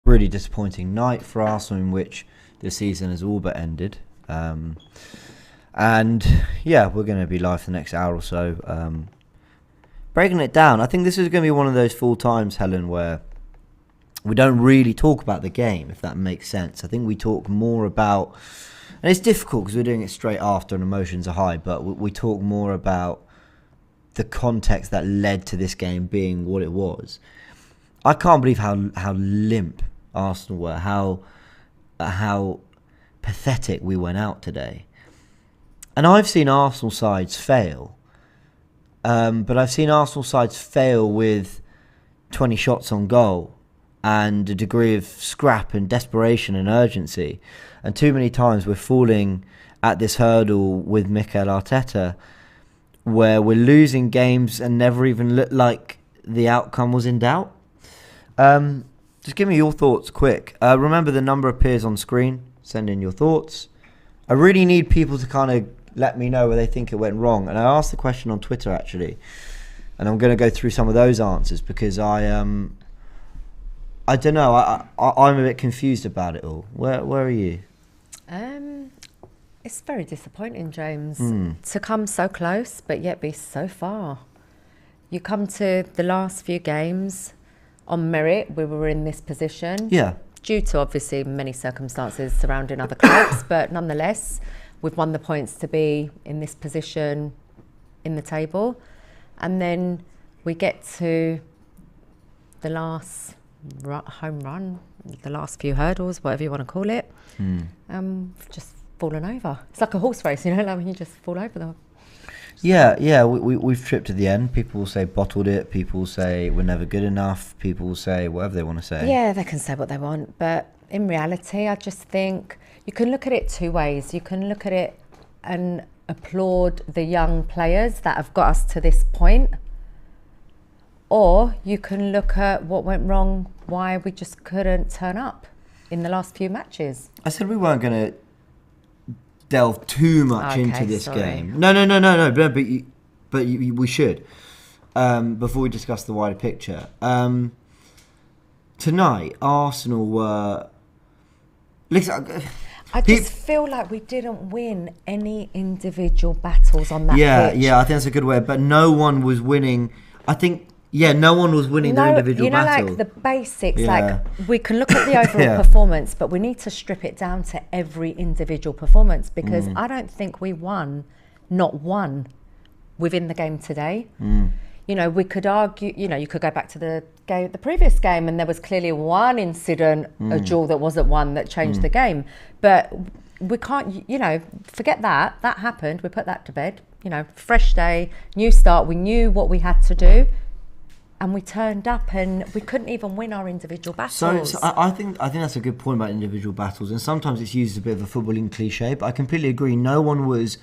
really disappointing night for Arsenal in which the season has all but ended. And yeah, we're going to be live for the next hour or so, breaking it down. I think this is going to be one of those full times, Helen, where we don't really talk about the game, if that makes sense. I think we talk more about, and it's difficult because we're doing it straight after and emotions are high, but we talk more about the context that led to this game being what it was. I can't believe how limp Arsenal were, how pathetic we went out today. And I've seen Arsenal sides fail, but I've seen Arsenal sides fail with 20 shots on goal and a degree of scrap and desperation and urgency. And too many times we're falling at this hurdle with Mikel Arteta where we're losing games and never even look like the outcome was in doubt. Just give me your thoughts quick. Remember, the number appears on screen. Send in your thoughts. I really need people to kind of let me know where they think it went wrong. And I asked the question on Twitter, actually. And I'm going to go through some of those answers because I don't know. I'm a bit confused about it all. Where are you? It's very disappointing, James, to come so close but yet be so far. You come to the last few games on merit. We were in this position. Yeah. Due to obviously many circumstances surrounding other clubs, but nonetheless, we've won the points to be in this position in the table. And then we get to the last home run, the last few hurdles, whatever you want to call it. Just fallen over. It's like a horse race, you know, like when you just fall over them. Yeah, we've tripped to the end. People will say bottled it. People will say we're never good enough. People will say whatever they want to say. Yeah, they can say what they want. But in reality, I just think you can look at it two ways. You can look at it and applaud the young players that have got us to this point. Or you can look at what went wrong, why we just couldn't turn up in the last few matches. I said we weren't going to delve too much into this game. No. But we should. Before we discuss the wider picture. Tonight, Arsenal were... Listen, I just feel like we didn't win any individual battles on that pitch. Yeah, I think that's a good way. But no one was winning. I think... Yeah, no one was winning their individual battle. Like the basics, like we can look at the overall performance, but we need to strip it down to every individual performance because I don't think we won, not one, within the game today. You know, we could argue, you know, you could go back to the previous game and there was clearly one incident, a duel that wasn't one that changed the game. But we can't, you know, forget that. That happened. We put that to bed. You know, fresh day, new start. We knew what we had to do. And we turned up and we couldn't even win our individual battles. So I think that's a good point about individual battles. And sometimes it's used as a bit of a footballing cliche, but I completely agree. No one was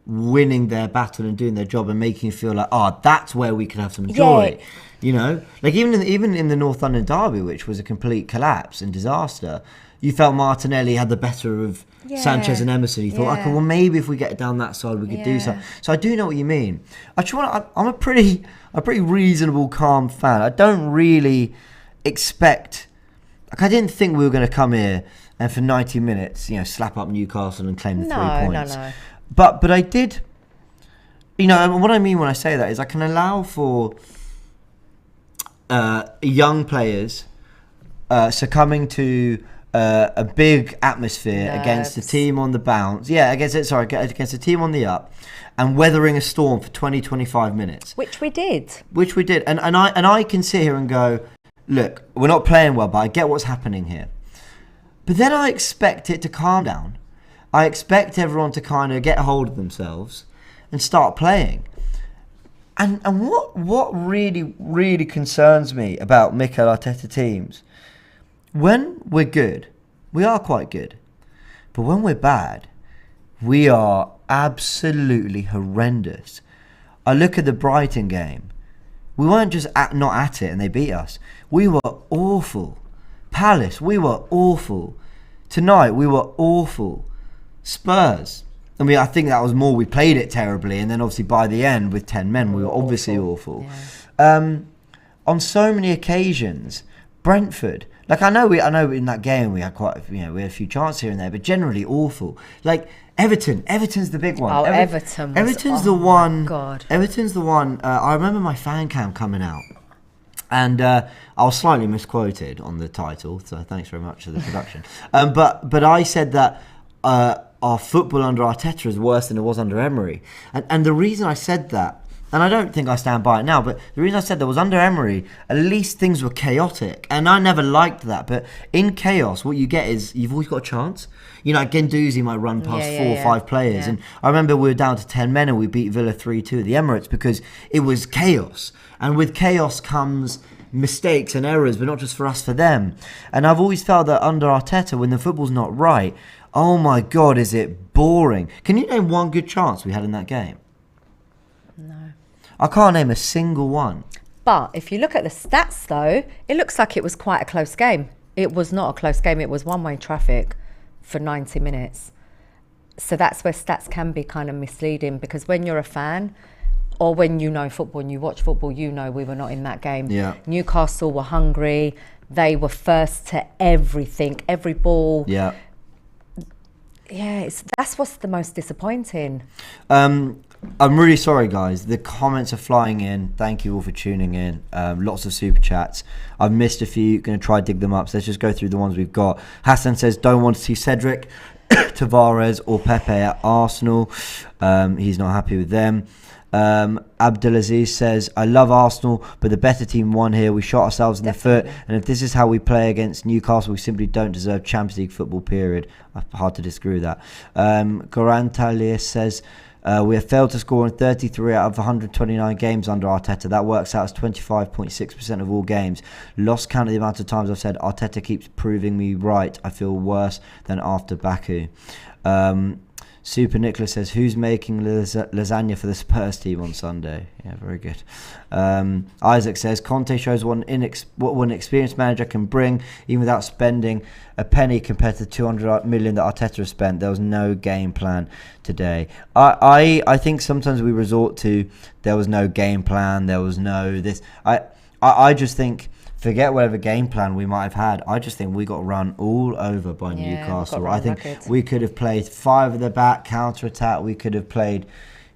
winning their battle and doing their job and making you feel like, that's where we could have some joy. Yeah. You know? Like even in the North London derby, which was a complete collapse and disaster, you felt Martinelli had the better of Sanchez and Emerson. You thought, okay, well, maybe if we get down that side, we could do something. So I do know what you mean. I'm a pretty reasonable, calm fan. I don't really expect... Like, I didn't think we were going to come here and for 90 minutes, you know, slap up Newcastle and claim the 3 points. No. But I did... You know, and what I mean when I say that is I can allow for young players succumbing to... a big atmosphere against a team on the bounce. Yeah, against a team on the up and weathering a storm for 20-25 minutes. Which we did. And I can sit here and go, look, we're not playing well, but I get what's happening here. But then I expect it to calm down. I expect everyone to kind of get a hold of themselves and start playing. And what really, really concerns me about Mikel Arteta teams, when we're good, we are quite good. But when we're bad, we are absolutely horrendous. I look at the Brighton game. We weren't just not at it and they beat us. We were awful. Palace, we were awful. Tonight, we were awful. Spurs. I mean, I think that was more we played it terribly. And then obviously by the end, with 10 men, we were obviously awful. Yeah. On so many occasions... Brentford. Like I know in that game we had we had a few chances here and there, but generally awful. Like Everton's the big one. Oh, Everton's the one. God. Everton's the one. I remember my fan cam coming out, and I was slightly misquoted on the title, so thanks very much for the production. But I said that our football under Arteta is worse than it was under Emery, and the reason I said that. And I don't think I stand by it now, but the reason I said that was under Emery, at least things were chaotic. And I never liked that. But in chaos, what you get is you've always got a chance. You know, like Guendouzi might run past 4 or 5 players. Yeah. And I remember we were down to 10 men and we beat Villa 3-2 at the Emirates because it was chaos. And with chaos comes mistakes and errors, but not just for us, for them. And I've always felt that under Arteta, when the football's not right, oh my God, is it boring. Can you name one good chance we had in that game? No. I can't name a single one. But if you look at the stats, though, it looks like it was quite a close game. It was not a close game. It was one-way traffic for 90 minutes. So that's where stats can be kind of misleading, because when you're a fan or when you know football and you watch football, you know we were not in that game. Yeah. Newcastle were hungry. They were first to everything, every ball. Yeah. Yeah, that's what's the most disappointing. I'm really sorry, guys. The comments are flying in. Thank you all for tuning in. Lots of super chats. I've missed a few. Going to try to dig them up. So let's just go through the ones we've got. Hassan says, don't want to see Cedric, Tavares or Pepe at Arsenal. He's not happy with them. Abdulaziz says, I love Arsenal, but the better team won here. We shot ourselves in the foot, and if this is how we play against Newcastle, we simply don't deserve Champions League football, period. Hard to disagree with that. Goran Talier says, we have failed to score in 33 out of 129 games under Arteta. That works out as 25.6% of all games. Lost count of the amount of times I've said Arteta keeps proving me right. I feel worse than after Baku. Super Nicholas says, who's making lasagna for the Spurs team on Sunday? Yeah, very good. Isaac says, Conte shows what an experienced manager can bring, even without spending a penny compared to the 200 million that Arteta has spent. There was no game plan today. I think sometimes we resort to, there was no game plan, there was no this. I just think, forget whatever game plan we might have had. I just think we got run all over by Newcastle. I think we could have played 5 at the back, counter-attack. We could have played,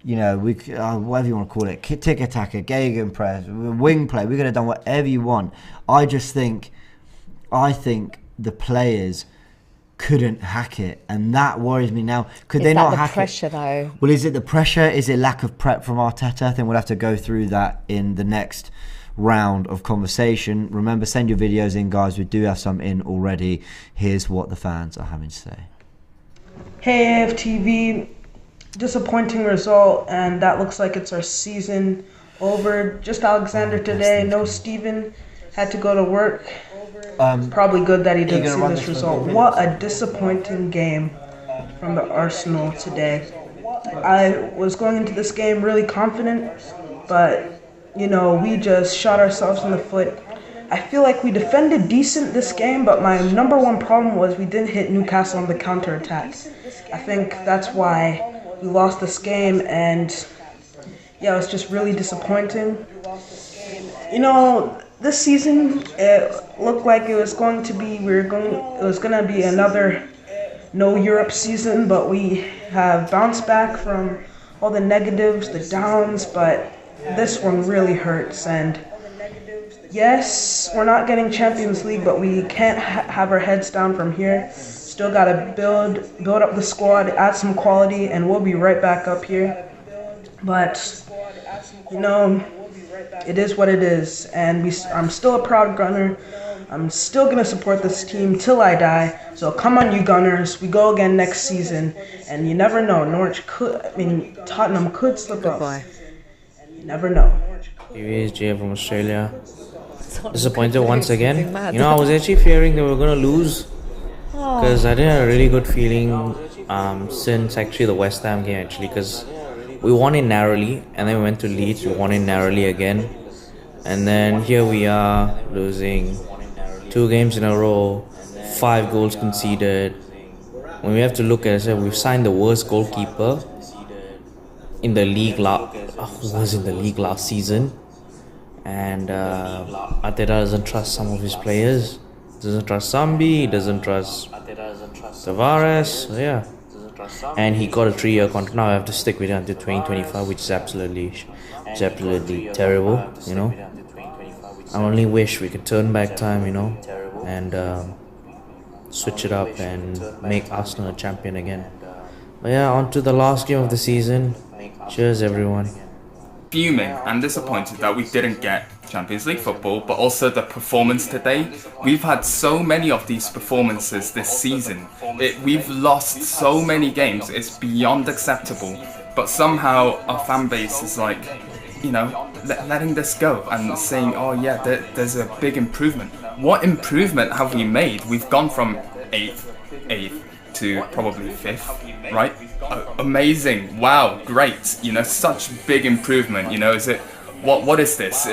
whatever you want to call it, tick-attacker, gegenpress, wing play. We could have done whatever you want. I think the players couldn't hack it, and that worries me now. Could they not hack it? Is that the pressure, though? Well, is it the pressure? Is it lack of prep from Arteta? I think we'll have to go through that in the next round of conversation. Remember, send your videos in, guys. We do have some in already. Here's what the fans are having to say. Hey AFTV, disappointing result, and that looks like it's our season over. Just Alexander today, no Steven, had to go to work. Probably good that he didn't see this result. What a disappointing game from the Arsenal today. I was going into this game really confident, but we just shot ourselves in the foot. I feel like we defended decent this game, but my number one problem was we didn't hit Newcastle on the counter-attack. I think that's why we lost this game, and yeah, it was just really disappointing. This season, it looked like it was going to be, it was going to be another no Europe season, but we have bounced back from all the negatives, the downs, but this one really hurts. And yes, we're not getting Champions League, but we can't have our heads down from here. Still got to build up the squad, add some quality, and we'll be right back up here. But, it is what it is. And I'm still a proud Gunner. I'm still going to support this team till I die. So come on, you Gunners. We go again next season. And you never know. Tottenham could slip up. You never know. It's Jay from Australia. Disappointed once again. I was actually fearing they were going to lose, because I didn't have a really good feeling since actually the West Ham game, because we won it narrowly, and then we went to Leeds, we won it narrowly again, and then here we are losing 2 games in a row, 5 goals conceded. When we have to look at it, we've signed the worst goalkeeper in the league last season, and Arteta doesn't trust some of his players. Doesn't trust Sambi, doesn't trust Tavares, so yeah. And he got a 3-year contract. Now I have to stick with it until 2025, which is absolutely terrible, you know. I only wish we could turn back time, you know, and switch it up and make Arsenal a champion again. But yeah, on to the last game of the season. Cheers, everyone. Fuming and disappointed that we didn't get Champions League football, but also the performance today. We've had so many of these performances this season. We've lost so many games, it's beyond acceptable. But somehow our fan base is like, you know, letting this go and saying, oh yeah, there's a big improvement. What improvement have we made? We've gone from 8th to probably 5th, right? Amazing, wow, great, you know, such big improvement. You know, is it, what is this?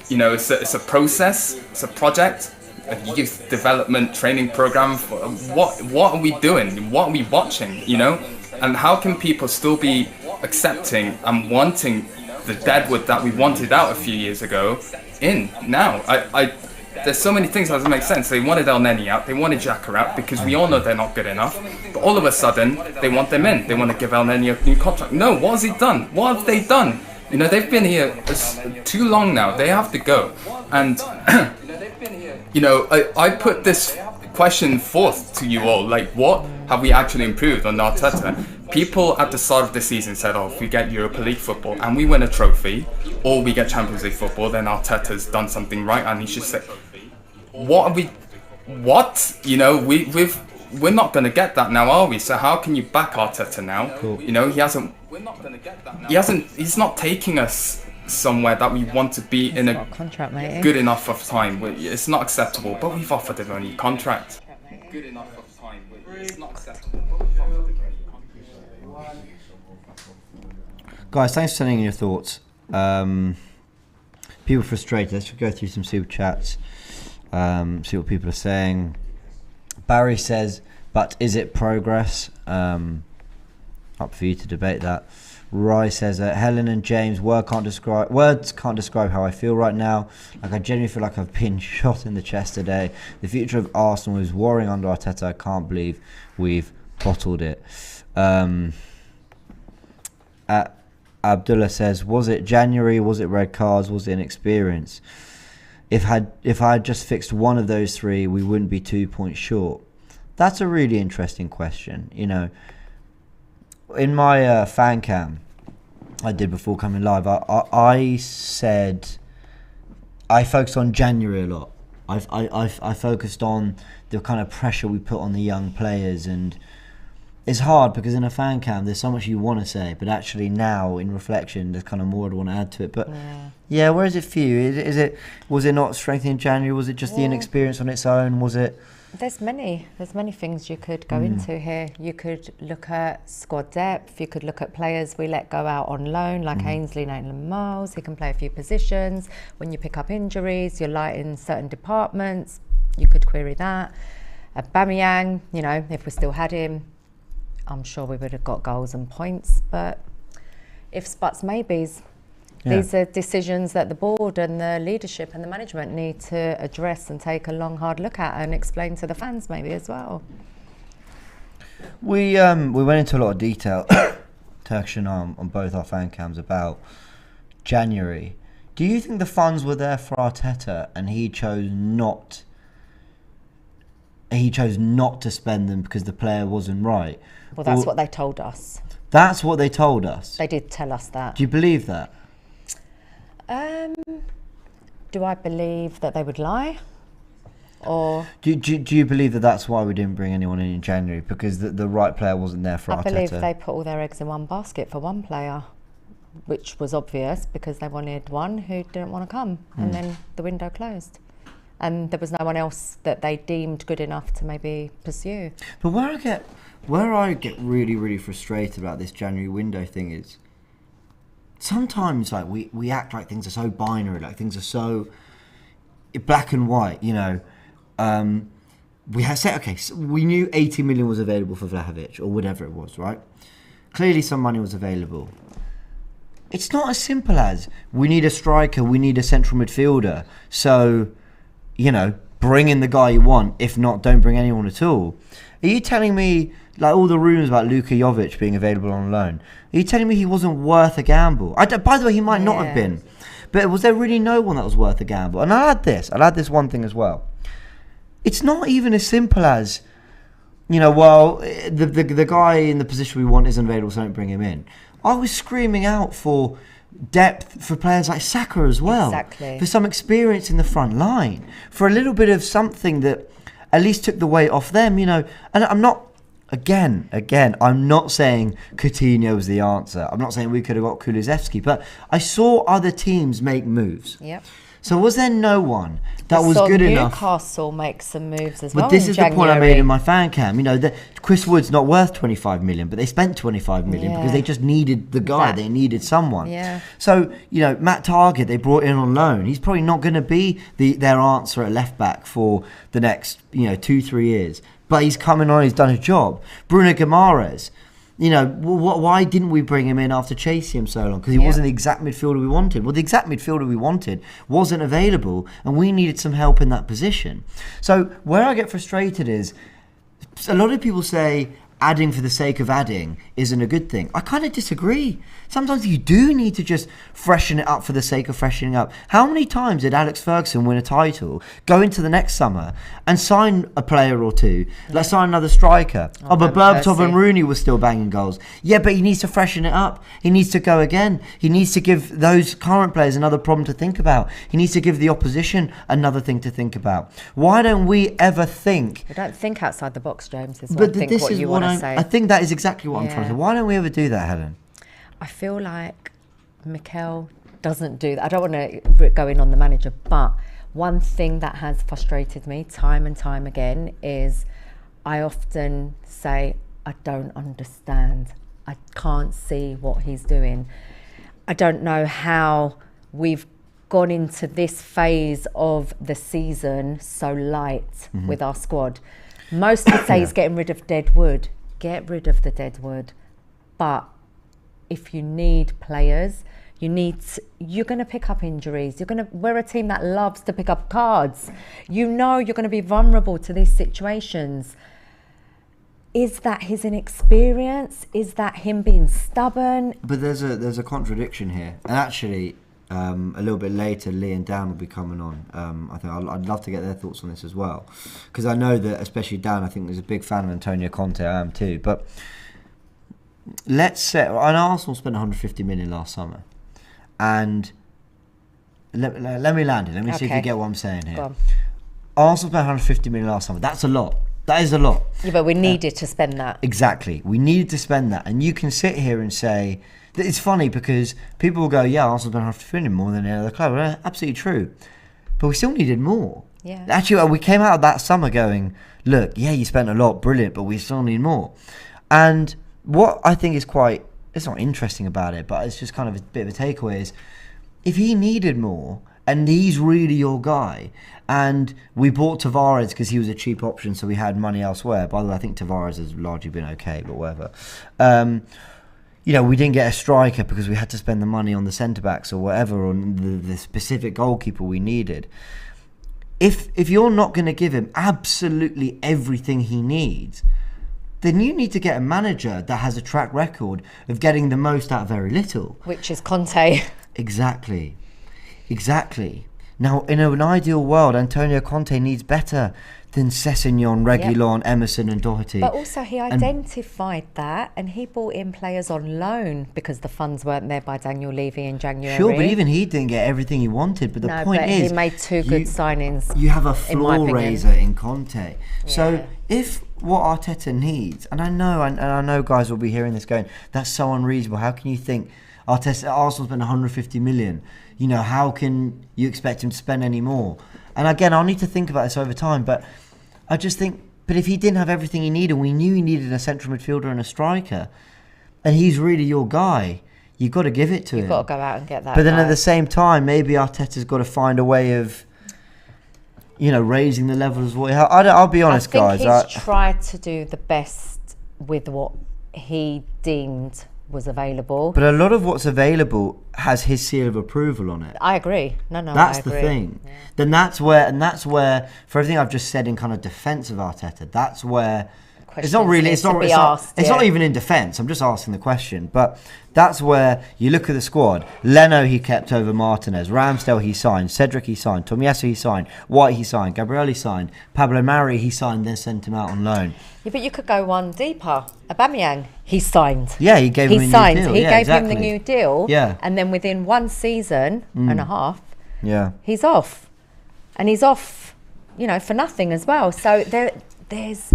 You know, it's a process, it's a project, a youth development training program. What are we doing? What are we watching, you know? And how can people still be accepting and wanting the Deadwood that we wanted out a few years ago in now? There's so many things that doesn't make sense. They wanted El Neni out, they wanted Xhaka out, because we all know they're not good enough. But all of a sudden, they want them in. They want to give El Neni a new contract. No, what has he done? What have they done? You know, they've been here too long now. They have to go. And, you know, I put this question forth to you all. Like, what have we actually improved on Arteta? People at the start of the season said, oh, if we get Europa League football and we win a trophy, or we get Champions League football, then Arteta's done something right, and he should say, what? You know, we're not going to get that now, are we? So how can you back Arteta now? Cool. You know, he's not taking us somewhere that we want to be in a contract, mate. Good enough of time. It's not acceptable, but we've offered him a new contract. Good enough of time. It's not acceptable, but we've offered him a new contract. Guys, thanks for sending in your thoughts. People frustrated. Let's go through some super chats. See what people are saying. Barry says, but is it progress? Up for you to debate that. Rye says, Helen and James, words can't describe how I feel right now. Like, I genuinely feel like I've been shot in the chest today. The future of Arsenal is warring under Arteta. I can't believe we've bottled it. Abdullah says, was it January? Was it red cards? Was it inexperience? If I had just fixed one of those three, we wouldn't be 2 points short. That's a really interesting question. You know, in my fan cam I did before coming live, I said I focused on January a lot. I focused on the kind of pressure we put on the young players, and it's hard because in a fan cam there's so much you want to say, but actually now in reflection there's kind of more I'd want to add to it. But yeah, where is it for you? Was it not strength in January? Was it just the inexperience on its own? Was it? There's many things you could go into here. You could look at squad depth. You could look at players we let go out on loan, like Ainsley, Maitland Miles. He can play a few positions. When you pick up injuries, you're light in certain departments. You could query that. Aubameyang, you know, if we still had him, I'm sure we would have got goals and points. But ifs, buts, maybes. These are decisions that the board and the leadership and the management need to address and take a long, hard look at and explain to the fans maybe as well. We went into a lot of detail, Turkish and I, on both our fan cams about January. Do you think the funds were there for Arteta and he chose not to spend them because the player wasn't right? Well, that's what they told us. That's what they told us? They did tell us that. Do you believe that? Do I believe that they would lie? Or do you believe that that's why we didn't bring anyone in January, because the right player wasn't there for Arteta? I believe they put all their eggs in one basket for one player, which was obvious because they wanted one who didn't want to come, and then the window closed. And there was no one else that they deemed good enough to maybe pursue. But where I get really, really frustrated about this January window thing is, sometimes like we act like things are so binary, like things are so black and white, you know. We have said, okay, so we knew 80 million was available for Vlahovic or whatever it was, right? Clearly some money was available. it's not as simple as we need a striker, we need a central midfielder. So, bring in the guy you want. If not, don't bring anyone at all. Are you telling me, like all the rumours about Luka Jovic being available on loan, are you telling me he wasn't worth a gamble? By the way, he might not have been. But was there really no one that was worth a gamble? And I'll add this one thing as well. It's not even as simple as, the guy in the position we want isn't available, so don't bring him in. I was screaming out for depth for players like Saka as well. Exactly. For some experience in the front line. For a little bit of something that at least took the weight off them, And I'm not, again, I'm not saying Coutinho was the answer. I'm not saying we could have got Kulusevski, but I saw other teams make moves. Yep. So was there no one that was good enough? Newcastle make some moves as well. But this is January. the point I made in my fan cam. Chris Wood's not worth 25 million, but they spent 25 million because they just needed the guy. They needed someone. Yeah. So, Matt Targett, they brought in on loan. He's probably not going to be their answer at left back for the next, 2-3 years. But he's coming on, he's done a job. Bruno Guimaraes, why didn't we bring him in after chasing him so long? Because he wasn't the exact midfielder we wanted. Well, the exact midfielder we wanted wasn't available, and we needed some help in that position. So where I get frustrated is, a lot of people say adding for the sake of adding isn't a good thing. I kind of disagree. Sometimes you do need to just freshen it up for the sake of freshening up. How many times did Alex Ferguson win a title, go into the next summer and sign a player or two, like sign another striker? But Berbatov and Rooney were still banging goals. Yeah, but he needs to freshen it up. He needs to go again. He needs to give those current players another problem to think about. He needs to give the opposition another thing to think about. Why don't we ever think... We don't think outside the box, James, is what I think what you want to say. I think that is exactly what I'm trying to say. Why don't we ever do that, Helen? I feel like Mikel doesn't do that. I don't want to go in on the manager, but one thing that has frustrated me time and time again is I often say, I don't understand. I can't see what he's doing. I don't know how we've gone into this phase of the season so light with our squad. Most would say he's getting rid of dead wood. Get rid of the dead wood. But if you need players, you're going to pick up injuries. We're a team that loves to pick up cards. You're going to be vulnerable to these situations. Is that his inexperience? Is that him being stubborn? But there's a contradiction here. And actually, a little bit later, Lee and Dan will be coming on. I think I'd love to get their thoughts on this as well. Because I know that, especially Dan, I think is a big fan of Antonio Conte. I am too. But let's say, I know Arsenal spent 150 million last summer. And let me land it. Let me see if you get what I'm saying here. Go on. Arsenal spent 150 million last summer. That's a lot. That is a lot. Yeah, but we needed to spend that. Exactly. We needed to spend that. And you can sit here and say... It's funny because people will go, yeah, Arsenal spent 150 million more than any other club. Well, absolutely true. But we still needed more. Yeah. Actually, we came out of that summer going, look, yeah, you spent a lot, brilliant, but we still need more. And what I think is quite... It's not interesting about it, but it's just kind of a bit of a takeaway is if he needed more and he's really your guy and we bought Tavares because he was a cheap option so we had money elsewhere. By the way, I think Tavares has largely been okay, but whatever. We didn't get a striker because we had to spend the money on the centre-backs or whatever, on the specific goalkeeper we needed. If you're not going to give him absolutely everything he needs, then you need to get a manager that has a track record of getting the most out of very little. Which is Conte. Exactly. Now, in an ideal world, Antonio Conte needs better than Sessegnon, Reguilon, Emerson and Doherty. But also he identified that and he brought in players on loan because the funds weren't there by Daniel Levy in January. Sure, but even he didn't get everything he wanted. But the point is... he made two good signings. You have a floor raiser in Conte. Yeah. So if what Arteta needs, and I know guys will be hearing this going, that's so unreasonable. How can you think Arsenal spent 150 million? How can you expect him to spend any more? And again, I'll need to think about this over time, but I just think, but if he didn't have everything he needed, we knew he needed a central midfielder and a striker, and he's really your guy, you've got to give it to him. You've got to go out and get that But then guy. at the same time, maybe Arteta's got to find a way of, raising the levels. I'll be honest, guys. I think he's tried to do the best with what he deemed was available. But a lot of what's available has his seal of approval on it. I agree. No, that's I agree. the thing. Yeah. Then that's where, for everything I've just said in kind of defence of Arteta, that's where it's not really. It's not even in defence. I'm just asking the question. But that's where you look at the squad. Leno he kept over Martinez. Ramsdale he signed. Cedric he signed. Tomiyasu he signed. White he signed. Gabriel he signed. Pablo Mari he signed. Then sent him out on loan. Yeah, but you could go one deeper. Aubameyang he signed. Yeah, he gave him a new deal. He gave him the new deal. Yeah. And then within 1 season and a half, he's off, and he's off, for nothing as well. So there's.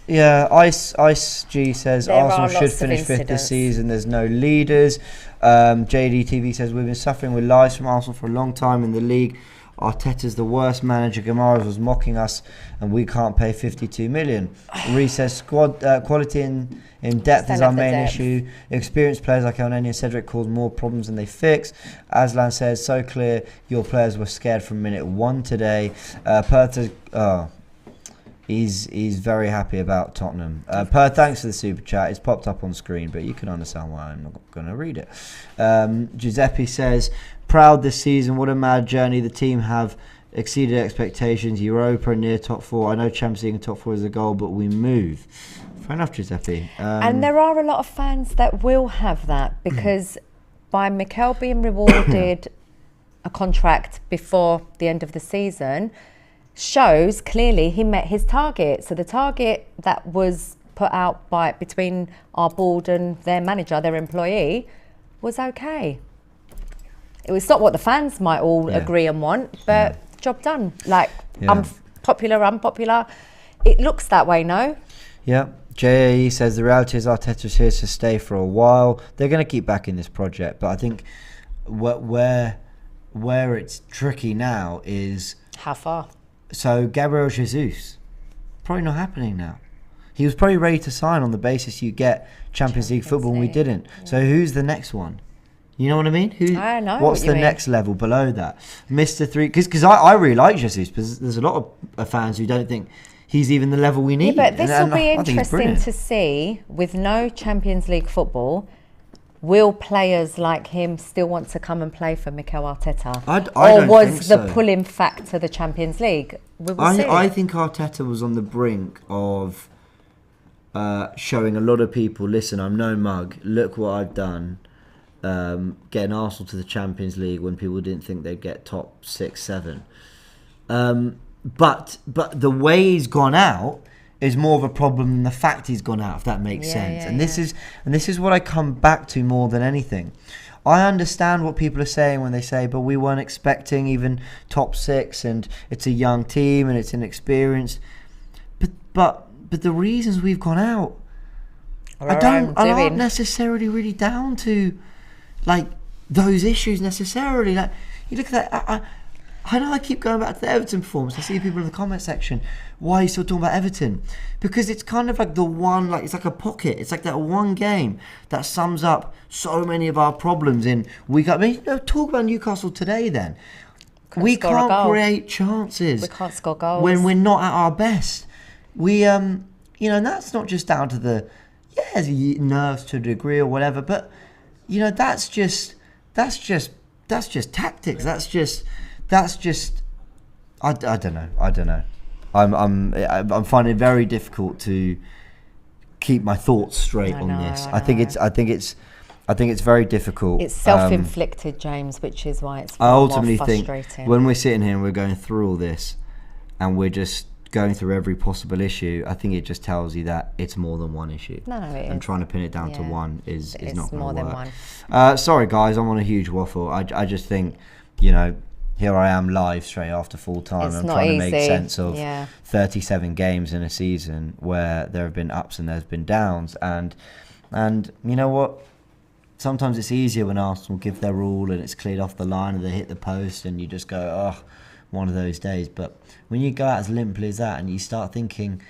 Yeah, Ice G says Arsenal should finish fifth this season. There's no leaders. JDTV says we've been suffering with lies from Arsenal for a long time in the league. Arteta's the worst manager. Gamaras was mocking us, and we can't pay 52 million. Reece says squad quality in depth is our main issue. Experienced players like El Neni and Cedric cause more problems than they fix. Aslan says so clear your players were scared from minute 1 today. He's very happy about Tottenham. Thanks for the super chat. It's popped up on screen, but you can understand why I'm not going to read it. Giuseppe says, proud this season. What a mad journey. The team have exceeded expectations. Europa near top 4. I know Champions League and top 4 is the goal, but we move. Fair enough, Giuseppe. And there are a lot of fans that will have that because by Mikel being rewarded a contract before the end of the season shows clearly he met his target. So the target that was put out between our board and their manager, their employee, was okay. It was not what the fans might all agree and want, but job done. Unpopular. It looks that way, no? Yeah. JAE says the reality is Arteta's here to stay for a while. They're going to keep backing this project, but I think where it's tricky now is how far. So Gabriel Jesus, probably not happening now. He was probably ready to sign on the basis you get Champions League football, and we didn't. Yeah. So who's the next one? You know what I mean? I know. What's the next level below that? Mr. 3, because I really like Jesus, because there's a lot of fans who don't think he's even the level we need. Yeah, but this will be interesting to see. With no Champions League football, will players like him still want to come and play for Mikel Arteta? Or was the pulling factor the Champions League? I think Arteta was on the brink of showing a lot of people, listen, I'm no mug, look what I've done, getting Arsenal to the Champions League when people didn't think they'd get top 6, 7. But the way he's gone out is more of a problem than the fact he's gone out, if that makes sense. And this is what I come back to more than anything. I understand what people are saying when they say, but we weren't expecting even top 6, and it's a young team and it's inexperienced. But the reasons we've gone out aren't necessarily really down to like those issues necessarily. Like you look at that. I know I keep going back to the Everton performance. I see people in the comment section, why are you still talking about Everton? Because it's kind of like the one, like it's like a pocket. It's like that one game that sums up so many of our problems talk about Newcastle today then. We can't create chances. We can't score goals. When we're not at our best. We, and that's not just down to the nerves to a degree or whatever, but, that's just tactics. That's just I don't know. I'm finding it very difficult to keep my thoughts straight on this. I think it's very difficult. It's self-inflicted, James, which is why it's more ultimately frustrating. think when we're sitting here and we're going through all this and we're just going through every possible issue, I think it just tells you that it's more than one issue. No, it is. And trying to pin it down to one is not going to work. It's more than one. Sorry, guys, I'm on a huge waffle. I just think, here I am live straight after full time. I'm trying to make sense of 37 games in a season where there have been ups and there's been downs. And you know what? Sometimes it's easier when Arsenal give their all and it's cleared off the line and they hit the post and you just go, oh, one of those days. But when you go out as limply as that and you start thinking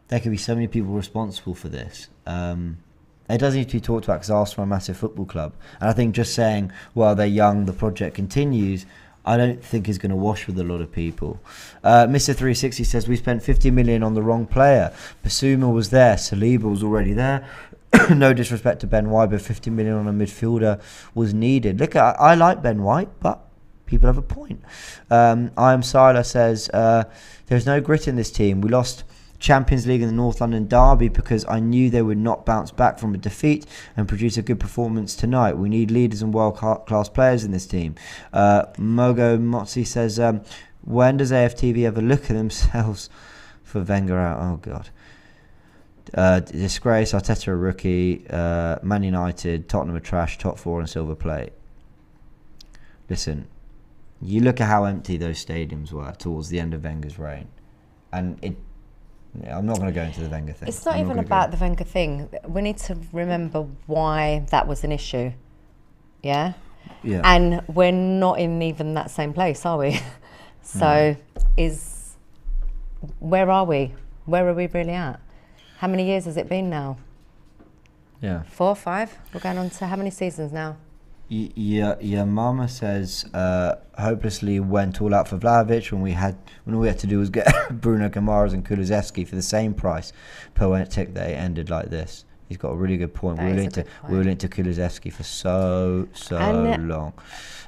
there could be so many people responsible for this, it does need to be talked about because Arsenal are a massive football club. And I think just saying, well, they're young, the project continues, I don't think is going to wash with a lot of people. Mr. 360 says, we spent 50 million on the wrong player. Basuma was there. Saliba was already there. No disrespect to Ben White, but 50 million on a midfielder was needed. Look, I like Ben White, but people have a point. I Am Sila says, there's no grit in this team. We lost Champions League in the North London derby because I knew they would not bounce back from a defeat and produce a good performance tonight. We need leaders and world-class players in this team. Mogo Motzi says, when does AFTV ever look at themselves for Wenger out? Oh, God. Disgrace, Arteta a rookie, Man United, Tottenham are trash, top 4 and silver plate. Listen, you look at how empty those stadiums were towards the end of Wenger's reign, and I'm not going to go into the Wenger thing. It's not even about the Wenger thing. We need to remember why that was an issue. Yeah? Yeah. And we're not in even that same place, are we? So, where are we? Where are we really at? How many years has it been now? Yeah. 4 or 5? We're going on to how many seasons now? Your mama says hopelessly went all out for Vlahovic when all we had to do was get Bruno Guimaraes and Kulusevski for the same price per tick. That it ended like this. He's got a really good point. We were linked to Kulusevski for so long.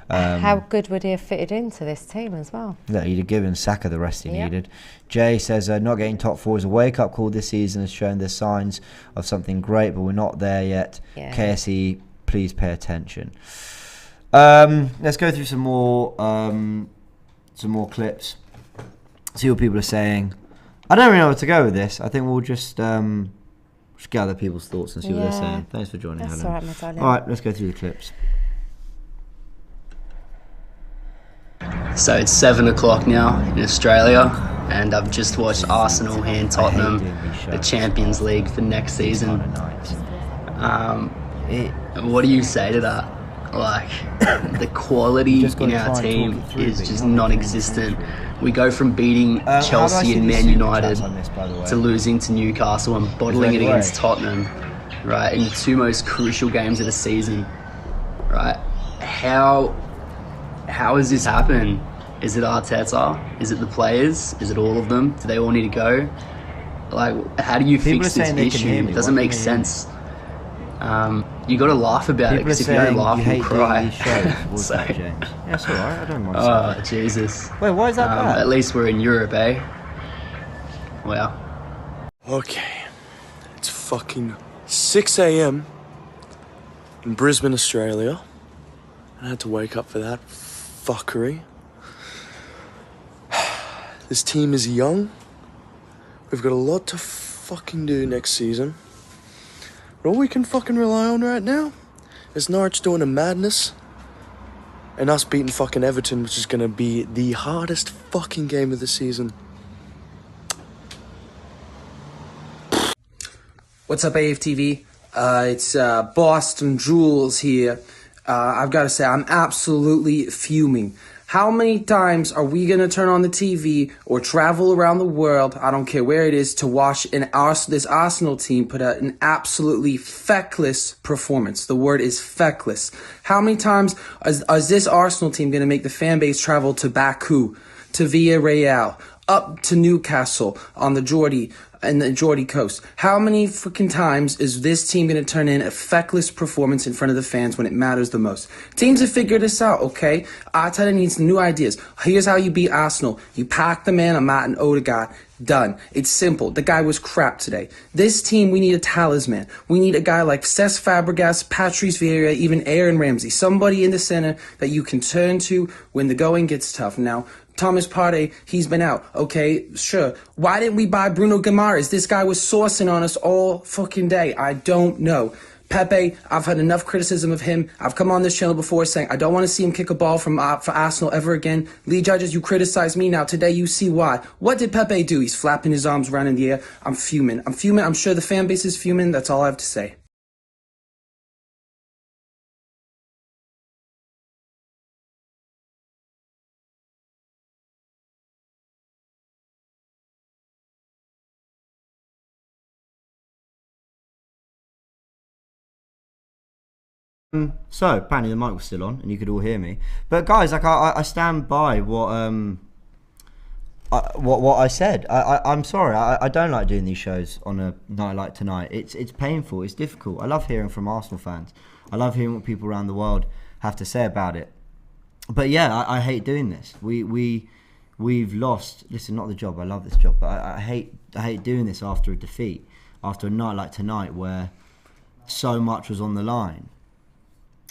How good would he have fitted into this team as well? Yeah, he'd have given Saka the rest he needed. Jay says not getting top 4 is a wake-up call this season, has shown there's signs of something great, but we're not there yet. Yeah. KSE, please pay attention. Let's go through some more clips. See what people are saying. I don't really know where to go with this. I think we'll just gather people's thoughts and see what they're saying. Thanks for joining, Helen. That's all right, my darling. All right, let's go through the clips. So it's 7 o'clock now in Australia, and I've just watched Arsenal and Tottenham, the Champions League for next season. What do you say to that? Like, the quality in our team is just non-existent. We go from beating Chelsea and Man United to losing to Newcastle and bottling it against Tottenham, right, in the 2 most crucial games of the season, right? How has this happened? Is it Arteta? Is it the players? Is it all of them? Do they all need to go? Like, how do you fix this issue? It doesn't make sense. You got to laugh about it, because if you don't laugh, you'll cry. So, yeah, it's alright. I don't mind. Oh, Jesus. Wait, why is that bad? At least we're in Europe, eh? Wow. Okay. It's fucking 6 a.m. in Brisbane, Australia. And I had to wake up for that fuckery. This team is young. We've got a lot to fucking do next season. But all we can fucking rely on right now is Norwich doing a madness and us beating fucking Everton, which is going to be the hardest fucking game of the season. What's up, AFTV? It's Boston Jules here. I've got to say, I'm absolutely fuming. How many times are we going to turn on the TV or travel around the world, I don't care where it is, to watch this Arsenal team put out an absolutely feckless performance? The word is feckless. How many times is this Arsenal team going to make the fan base travel to Baku, to Villarreal, up to Newcastle on the Geordie coast? How many freaking times is this team going to turn in a feckless performance in front of the fans when it matters the most? Teams have figured this out, okay? Arteta needs new ideas. Here's how you beat Arsenal. You pack the man, Amat and Odegaard. Done. It's simple. The guy was crap today. This team, we need a talisman. We need a guy like Cesc Fabregas, Patrice Vieira, even Aaron Ramsey. Somebody in the center that you can turn to when the going gets tough. Now, Thomas Partey, he's been out. Okay, sure. Why didn't we buy Bruno Guimaraes? This guy was sourcing on us all fucking day. I don't know. Pepe, I've had enough criticism of him. I've come on this channel before saying I don't want to see him kick a ball for Arsenal ever again. Lee Judges, you criticize me now. Today you see why. What did Pepe do? He's flapping his arms around in the air. I'm fuming. I'm sure the fan base is fuming. That's all I have to say. So apparently the mic was still on and you could all hear me, but guys, like I stand by what what I said. I'm sorry. I don't like doing these shows on a night like tonight. It's painful. It's difficult. I love hearing from Arsenal fans. I love hearing what people around the world have to say about it. But yeah, I hate doing this. We've lost. Listen, not the job. I love this job, but I hate doing this after a defeat, after a night like tonight where so much was on the line.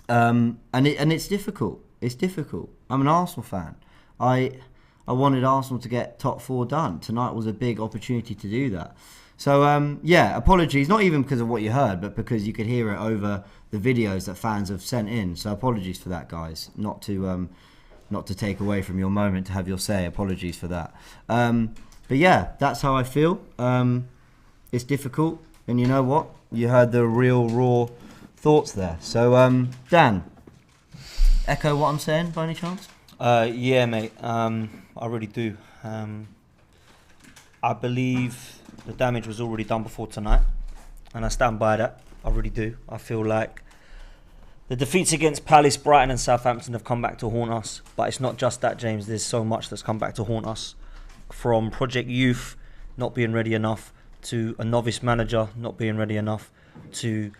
And it's difficult. It's difficult. I'm an Arsenal fan. I wanted Arsenal to get top 4 done. Tonight was a big opportunity to do that. So, apologies, not even because of what you heard, but because you could hear it over the videos that fans have sent in. So apologies for that, guys. Not to take away from your moment to have your say. Apologies for that. But yeah, that's how I feel. It's difficult. And you know what? You heard the real, raw thoughts there. So, Dan, echo what I'm saying by any chance? Yeah, mate. I really do. I believe the damage was already done before tonight, and I stand by that. I really do. I feel like the defeats against Palace, Brighton and Southampton have come back to haunt us. But it's not just that, James. There's so much that's come back to haunt us. From Project Youth not being ready enough, to a novice manager not being ready enough, to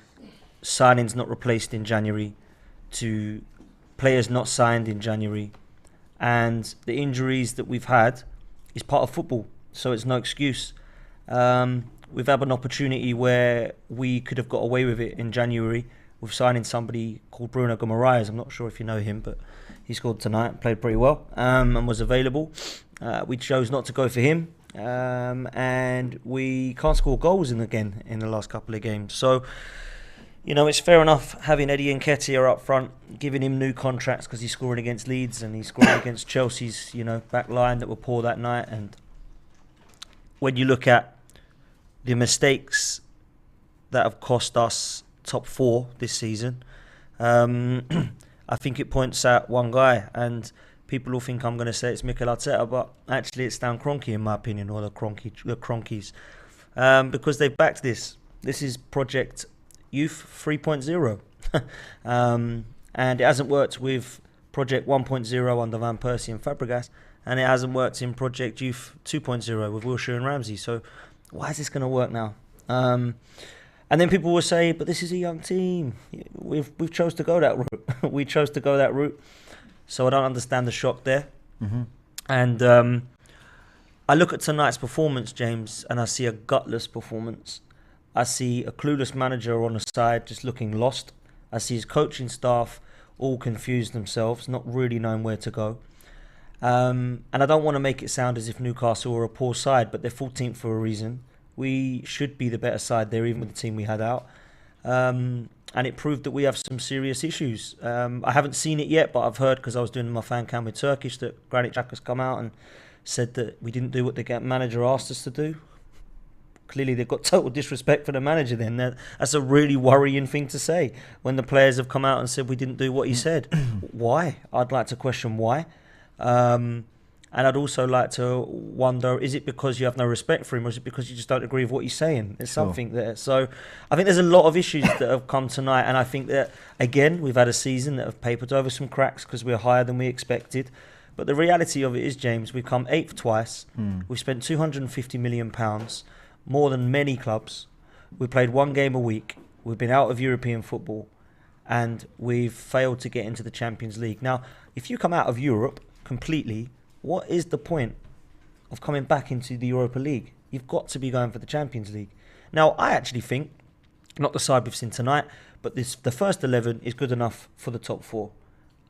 signings not replaced in January, to players not signed in January. And the injuries that we've had is part of football, so it's no excuse. We've had an opportunity where we could have got away with it in January with signing somebody called Bruno Guimaraes. I'm not sure if you know him, but he scored tonight, played pretty well, and was available. We chose not to go for him, and we can't score goals in the last couple of games. So, you know, it's fair enough having Eddie Nketiah up front, giving him new contracts because he's scoring against Leeds and he's scoring against Chelsea's, back line that were poor that night. And when you look at the mistakes that have cost us top 4 this season, I think it points at one guy, and people will think I'm going to say it's Mikel Arteta, but actually it's Stan Kroenke in my opinion, or the Kroenkes, because they've backed this. This is Project Youth 3.0, and it hasn't worked with Project 1.0 under Van Persie and Fabregas, and it hasn't worked in Project Youth 2.0 with Wilshere and Ramsey. So why is this going to work now? And then people will say, but this is a young team. We've chose to go that route. We chose to go that route. So I don't understand the shock there. Mm-hmm. And I look at tonight's performance, James, and I see a gutless performance. I see a clueless manager on the side just looking lost. I see his coaching staff all confused themselves, not really knowing where to go. And I don't want to make it sound as if Newcastle are a poor side, but they're 14th for a reason. We should be the better side there, even with the team we had out. And it proved that we have some serious issues. I haven't seen it yet, but I've heard, because I was doing my fan cam with Turkish, that Granit Xhaka's come out and said that we didn't do what the manager asked us to do. Clearly, they've got total disrespect for the manager then. That's a really worrying thing to say when the players have come out and said we didn't do what he said. Why? I'd like to question why. And I'd also like to wonder, is it because you have no respect for him, or is it because you just don't agree with what he's saying? There's something there. So I think there's a lot of issues that have come tonight. And I think that, again, we've had a season that have papered over some cracks because we're higher than we expected. But the reality of it is, James, we've come 8th twice. We've spent £250 million, more than many clubs. We played one game a week. We've been out of European football. And we've failed to get into the Champions League. Now, if you come out of Europe completely, what is the point of coming back into the Europa League? You've got to be going for the Champions League. Now, I actually think, not the side we've seen tonight, but the first 11 is good enough for the top 4.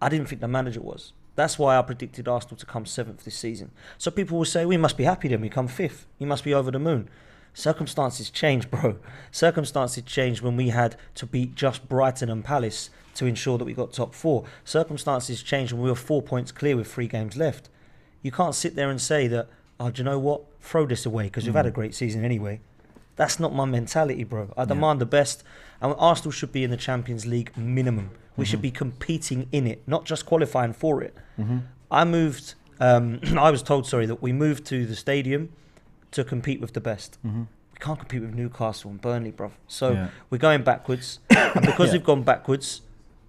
I didn't think the manager was. That's why I predicted Arsenal to come 7th this season. So people will say, we must be happy then, we come 5th. You must be over the moon. Circumstances change, bro. Circumstances changed when we had to beat just Brighton and Palace to ensure that we got top 4. Circumstances changed when we were 4 points clear with 3 games left. You can't sit there and say that, oh, do you know what? Throw this away because we've had a great season anyway. That's not my mentality, bro. I demand the best. And Arsenal should be in the Champions League minimum. We should be competing in it, not just qualifying for it. I was told, that we moved to the stadium to compete with the best. We can't compete with Newcastle and Burnley, bro. So we're going backwards. And because we've gone backwards,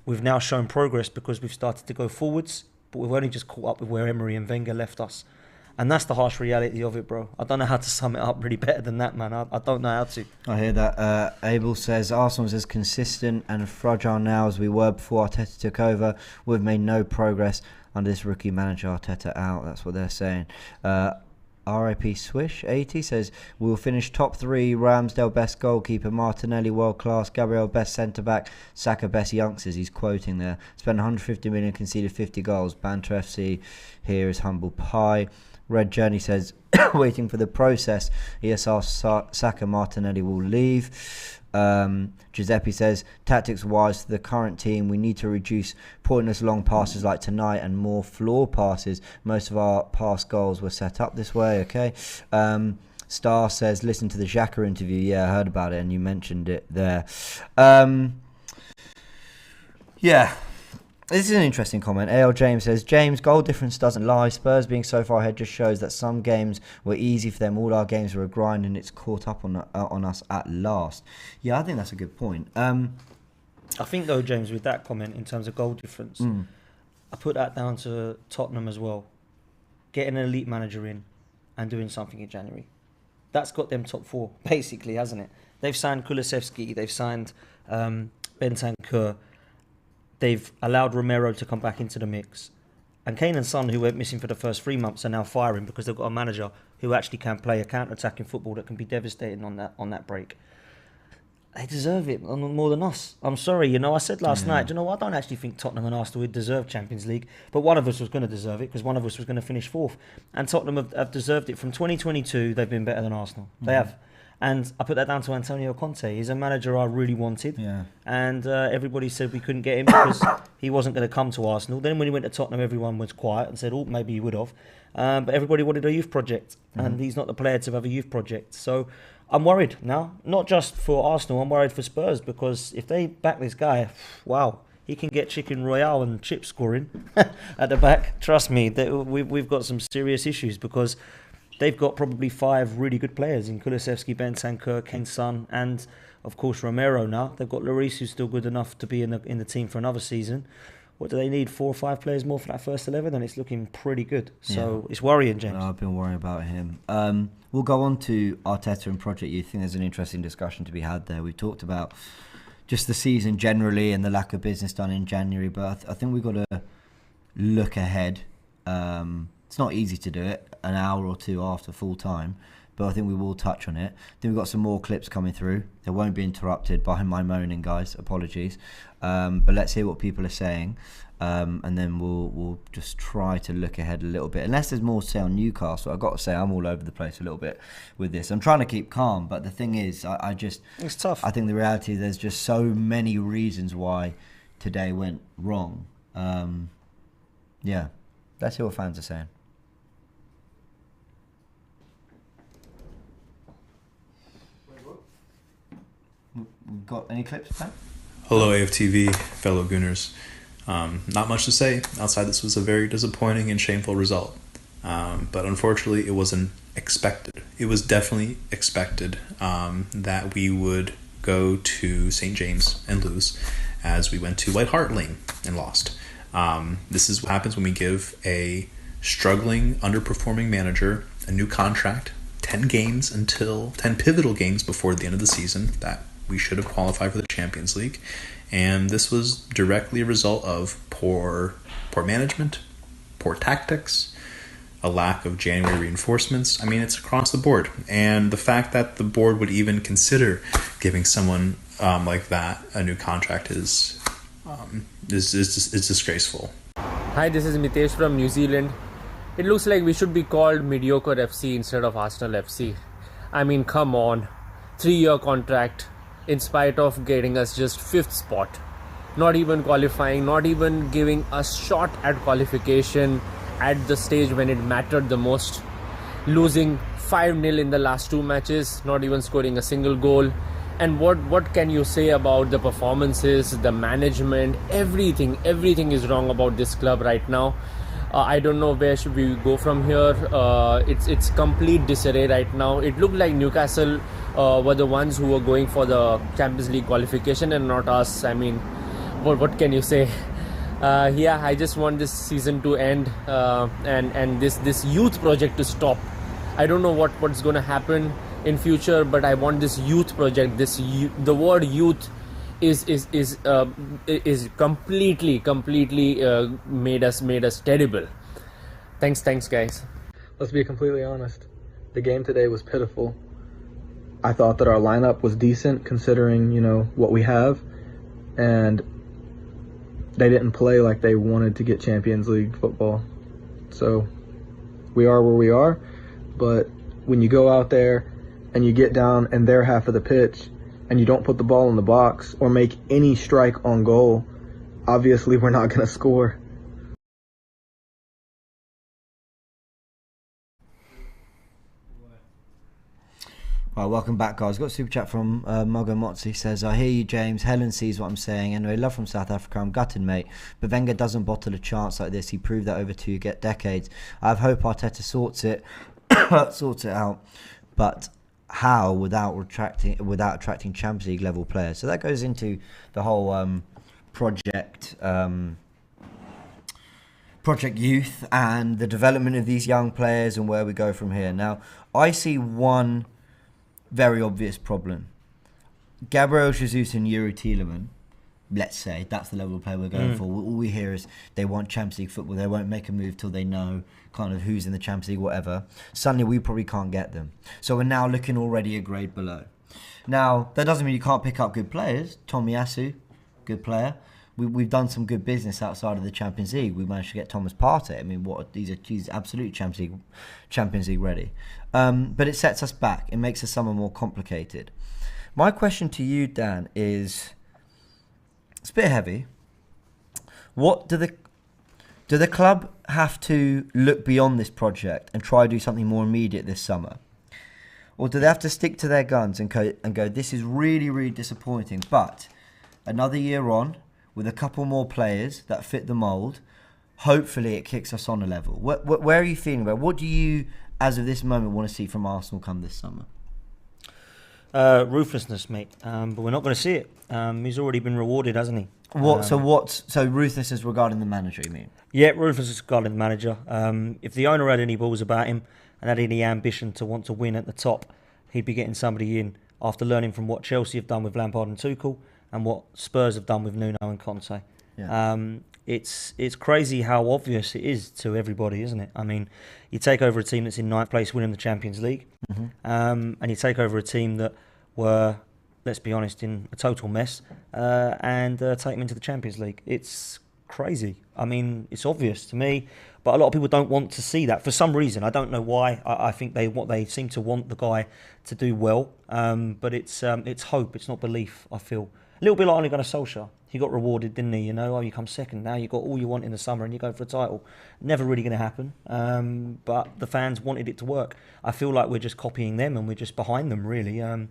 we've now shown progress because we've started to go forwards. But we've only just caught up with where Emery and Wenger left us. And that's the harsh reality of it, bro. I don't know how to sum it up really better than that, man. I don't know how to. I hear that. Abel says, Arsenal's as consistent and fragile now as we were before Arteta took over. We've made no progress under this rookie manager. Arteta out. That's what they're saying. RIP Swish 80 says, we'll finish top 3. Ramsdale best goalkeeper, Martinelli world class, Gabriel best centre back, Saka best youngsters. He's quoting there. Spent 150 million, conceded 50 goals. Banter FC here is humble pie. Red Journey says, waiting for the process. ESR Saka Martinelli will leave. Giuseppe says, tactics wise to the current team, we need to reduce pointless long passes like tonight and more floor passes. Most of our past goals were set up this way. Okay. Star says, listen to the Xhaka interview. Yeah, I heard about it and you mentioned it there. Yeah, this is an interesting comment. AL James says, James, goal difference doesn't lie. Spurs being so far ahead just shows that some games were easy for them. All our games were a grind and it's caught up on us at last. Yeah, I think that's a good point. I think, though, James, with that comment in terms of goal difference, I put that down to Tottenham as well. Getting an elite manager in and doing something in January. That's got them top 4, basically, hasn't it? They've signed Kulusevski. They've signed Bentancur. They've allowed Romero to come back into the mix. And Kane and Son, who went missing for the first 3 months, are now firing because they've got a manager who actually can play a counter-attacking football that can be devastating on that break. They deserve it more than us. I'm sorry, I said last night, I don't actually think Tottenham and Arsenal would deserve Champions League, but one of us was going to deserve it because one of us was going to finish 4th. And Tottenham have deserved it. From 2022, they've been better than Arsenal. They have. And I put that down to Antonio Conte. He's a manager I really wanted. Yeah. And everybody said we couldn't get him because he wasn't going to come to Arsenal. Then when he went to Tottenham, everyone was quiet and said, oh, maybe he would have. But everybody wanted a youth project. And he's not the player to have a youth project. So I'm worried now. Not just for Arsenal, I'm worried for Spurs. Because if they back this guy, wow, he can get chicken royale and chip scoring at the back. Trust me, we've got some serious issues because they've got probably 5 really good players in Kulusevski, Bentancur, Kane Son, and of course Romero now. They've got Lloris, who's still good enough to be in the team for another season. What do they need? 4 or 5 players more for that first 11, and it's looking pretty good. So it's worrying, James. No, I've been worrying about him. We'll go on to Arteta and Project Youth. I think there's an interesting discussion to be had there. We've talked about just the season generally and the lack of business done in January, but I think we've got to look ahead. It's not easy to do it an hour or 2 after full time, but I think we will touch on it. Then we've got some more clips coming through. They won't be interrupted by my moaning, guys. Apologies. But let's hear what people are saying, and then we'll just try to look ahead a little bit. Unless there's more to say on Newcastle, I've got to say I'm all over the place a little bit with this. I'm trying to keep calm, but the thing is, it's tough. I think the reality is there's just so many reasons why today went wrong. Yeah, let's hear what fans are saying. Got any clips, Pat? Hello, AFTV, fellow Gooners. Not much to say outside this was a very disappointing and shameful result. But unfortunately, it wasn't expected. It was definitely expected that we would go to St. James and lose, as we went to White Hart Lane and lost. This is what happens when we give a struggling, underperforming manager a new contract, 10 pivotal games before the end of the season that we should have qualified for the Champions League. And this was directly a result of poor management, poor tactics, a lack of January reinforcements. I mean, it's across the board. And the fact that the board would even consider giving someone like that a new contract is disgraceful. Hi, this is Mitesh from New Zealand. It looks like we should be called Mediocre FC instead of Arsenal FC. I mean, come on. 3-year contract, in spite of getting us just 5th spot. Not even qualifying, not even giving a shot at qualification at the stage when it mattered the most. Losing 5-0 in the last 2 matches, not even scoring a single goal. And what can you say about the performances, the management, everything is wrong about this club right now. I don't know where should we go from here. It's complete disarray right now. It looked like Newcastle were the ones who were going for the Champions League qualification and not us. I mean, what can you say? Yeah, I just want this season to end and this youth project to stop. I don't know what's going to happen in future, but I want this youth project. The word youth is completely made us terrible. Thanks guys. Let's be completely honest. The game today was pitiful. I thought that our lineup was decent considering, what we have, and they didn't play like they wanted to get Champions League football. So we are where we are, but when you go out there and you get down in their half of the pitch and you don't put the ball in the box or make any strike on goal, obviously we're not going to score. Right, welcome back, guys. Got a super chat from Mogo Motzi. Says, I hear you, James. Helen sees what I'm saying. Anyway, love from South Africa. I'm gutted, mate. But Wenger doesn't bottle a chance like this. He proved that over 2 decades. I have hope Arteta sorts it out. But how without attracting Champions League level players? So that goes into the whole project youth and the development of these young players and where we go from here. Now, I see one very obvious problem. Gabriel Jesus and Yuri Tielemans, let's say, that's the level of play we're going for. All we hear is they want Champions League football. They won't make a move till they know kind of who's in the Champions League, whatever. Suddenly, we probably can't get them. So we're now looking already a grade below. Now, that doesn't mean you can't pick up good players. Tomiyasu, good player. We've done some good business outside of the Champions League. We managed to get Thomas Partey. I mean, he's absolutely Champions League ready. But it sets us back. It makes the summer more complicated. My question to you, Dan, is it's a bit heavy. What do the club have to look beyond this project and try to do something more immediate this summer? Or do they have to stick to their guns and go, this is really, really disappointing, but another year on, with a couple more players that fit the mould, hopefully it kicks us on a level. Where are you feeling about? What do you, as of this moment, want to see from Arsenal come this summer? Ruthlessness, mate. But we're not going to see it. He's already been rewarded, hasn't he? So ruthlessness regarding the manager, you mean? Yeah, ruthlessness regarding the manager. If the owner had any balls about him and had any ambition to want to win at the top, he'd be getting somebody in after learning from what Chelsea have done with Lampard and Tuchel and what Spurs have done with Nuno and Conte. Yeah. It's crazy how obvious it is to everybody, isn't it? I mean, you take over a team that's in 9th place winning the Champions League, and you take over a team that were, let's be honest, in a total mess, and take them into the Champions League. It's crazy. I mean, it's obvious to me, but a lot of people don't want to see that for some reason. I don't know why. I think they seem to want the guy to do well, but it's hope, it's not belief, I feel. A little bit like Ole Gunnar Solskjaer. He got rewarded, didn't he? You come second. Now you got all you want in the summer and you go for a title. Never really going to happen. But the fans wanted it to work. I feel like we're just copying them and we're just behind them, really. We're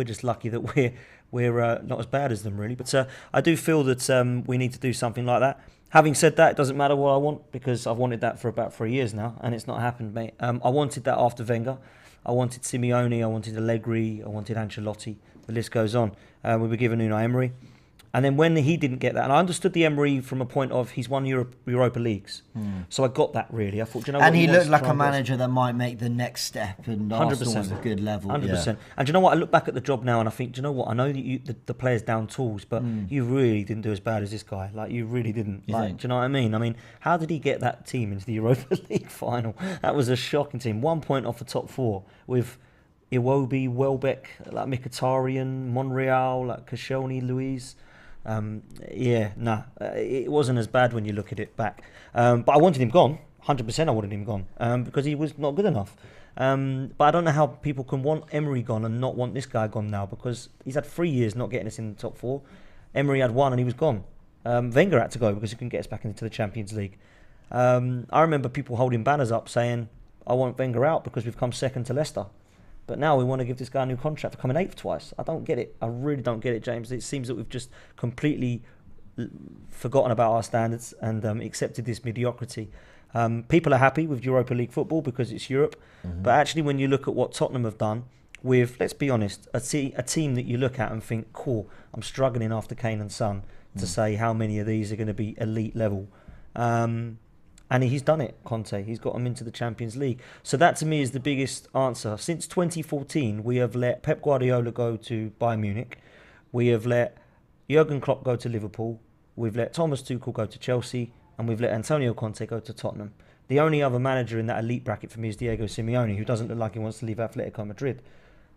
just lucky that we're not as bad as them, really. But I do feel that we need to do something like that. Having said that, it doesn't matter what I want because I've wanted that for about 3 years now and it's not happened, mate. I wanted that after Wenger. I wanted Simeone, I wanted Allegri, I wanted Ancelotti. The list goes on. We were given Unai Emery. And then when he didn't get that, and I understood the Emery from a point of he's won Europa Leagues. So I got that, really. I thought, and he looked like a manager that might make the next step, and 100%. Arsenal was a good level. 100%. Yeah. And do you know what? I look back at the job now and I think, do you know what? I know that the player's down tools, but you really didn't do as bad as this guy. Like, you really didn't. Do you know what I mean? I mean, how did he get that team into the Europa League final? That was a shocking team. 1 point off the top 4 with Iwobi, Welbeck, like Mkhitaryan, Monreal, like Koscielny, Luiz. It wasn't as bad when you look at it back. But I wanted him gone. 100% I wanted him gone because he was not good enough. But I don't know how people can want Emery gone and not want this guy gone now because he's had 3 years not getting us in the top 4. Emery had 1 and he was gone. Wenger had to go because he couldn't get us back into the Champions League. I remember people holding banners up saying, I want Wenger out because we've come second to Leicester. But now we want to give this guy a new contract for coming 8th twice. I don't get it. I really don't get it, James. It seems that we've just completely forgotten about our standards and accepted this mediocrity. People are happy with Europa League football because it's Europe. But actually, when you look at what Tottenham have done with, let's be honest, a team that you look at and think, cool, I'm struggling after Kane and Son to say how many of these are going to be elite level. And he's done it, Conte. He's got them into the Champions League. So that to me is the biggest answer. Since 2014, we have let Pep Guardiola go to Bayern Munich. We have let Jurgen Klopp go to Liverpool. We've let Thomas Tuchel go to Chelsea. And we've let Antonio Conte go to Tottenham. The only other manager in that elite bracket for me is Diego Simeone, who doesn't look like he wants to leave Atletico Madrid.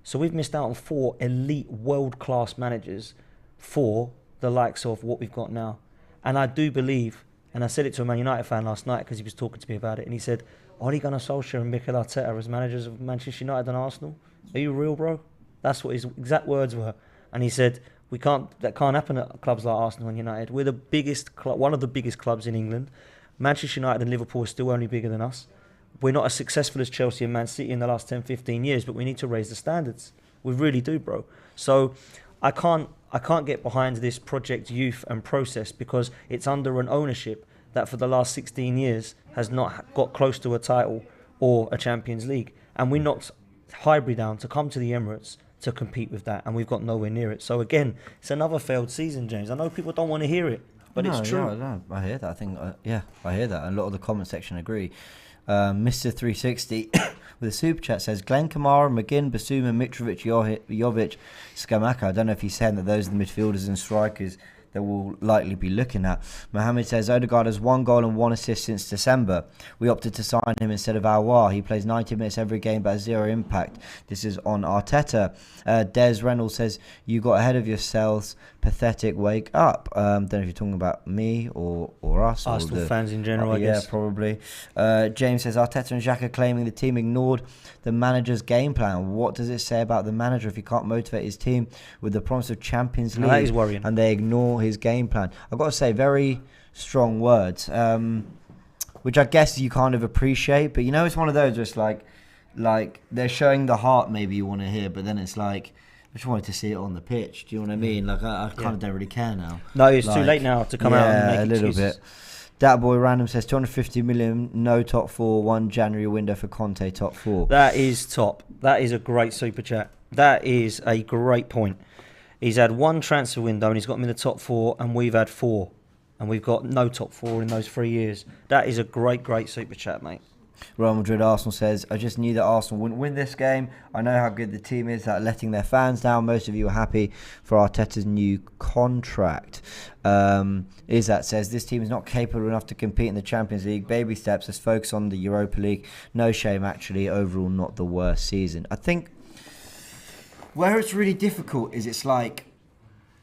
So we've missed out on 4 elite world-class managers for the likes of what we've got now. And I do believe, and I said it to a Man United fan last night because he was talking to me about it, and he said, Ole Gunnar Solskjaer and Mikel Arteta as managers of Manchester United and Arsenal? Are you real, bro? That's what his exact words were. And he said, that can't happen at clubs like Arsenal and United. We're the biggest one of the biggest clubs in England. Manchester United and Liverpool are still only bigger than us. We're not as successful as Chelsea and Man City in the last 10, 15 years, but we need to raise the standards. We really do, bro. So I can't get behind this Project Youth and process because it's under an ownership that for the last 16 years has not got close to a title or a Champions League. And we knocked Highbury down to come to the Emirates to compete with that, and we've got nowhere near it. So again, it's another failed season, James. I know people don't want to hear it, but it's true. No, I hear that. I think, I hear that. And a lot of the comment section agree. Mr. 360 with a super chat says, Glenn Kamara, McGinn, Basuma, Mitrovic, Jovic, Skamaka. I don't know if he's saying that those are the midfielders and strikers that we'll likely be looking at. Mohammed says, Odegaard has 1 goal and 1 assist since December. We opted to sign him instead of Aouar. He plays 90 minutes every game but has 0 impact. This is on Arteta. Des Reynolds says, you got ahead of yourselves. Pathetic, wake up. Don't know if you're talking about me or us. Arsenal fans in general, I guess. Yeah, probably. James says, Arteta and Xhaka claiming the team ignored the manager's game plan. What does it say about the manager if he can't motivate his team with the promise of Champions League? That is worrying. And they ignore his game plan. I've got to say, very strong words, which I guess you kind of appreciate. But, it's one of those where it's like they're showing the heart maybe you want to hear, but then it's like, I just wanted to see it on the pitch. Do you know what I mean? Like, I kind of don't really care now. No, it's too late now to come out and make a little excuses. bit. That boy random says 250 million, no top 4, 1 January window for Conte, top 4. That is top. That is a great super chat. That is a great point. He's had 1 transfer window and he's got him in the top 4, and we've had 4. And we've got no top 4 in those 3 years. That is a great super chat, mate. Real Madrid Arsenal says, I just knew that Arsenal wouldn't win this game. I know how good the team is at letting their fans down. Most of you are happy for Arteta's new contract. Izzat says, this team is not capable enough to compete in the Champions League. Baby steps, let's focus on the Europa League. No shame, actually. Overall, not the worst season. I think where it's really difficult is it's like,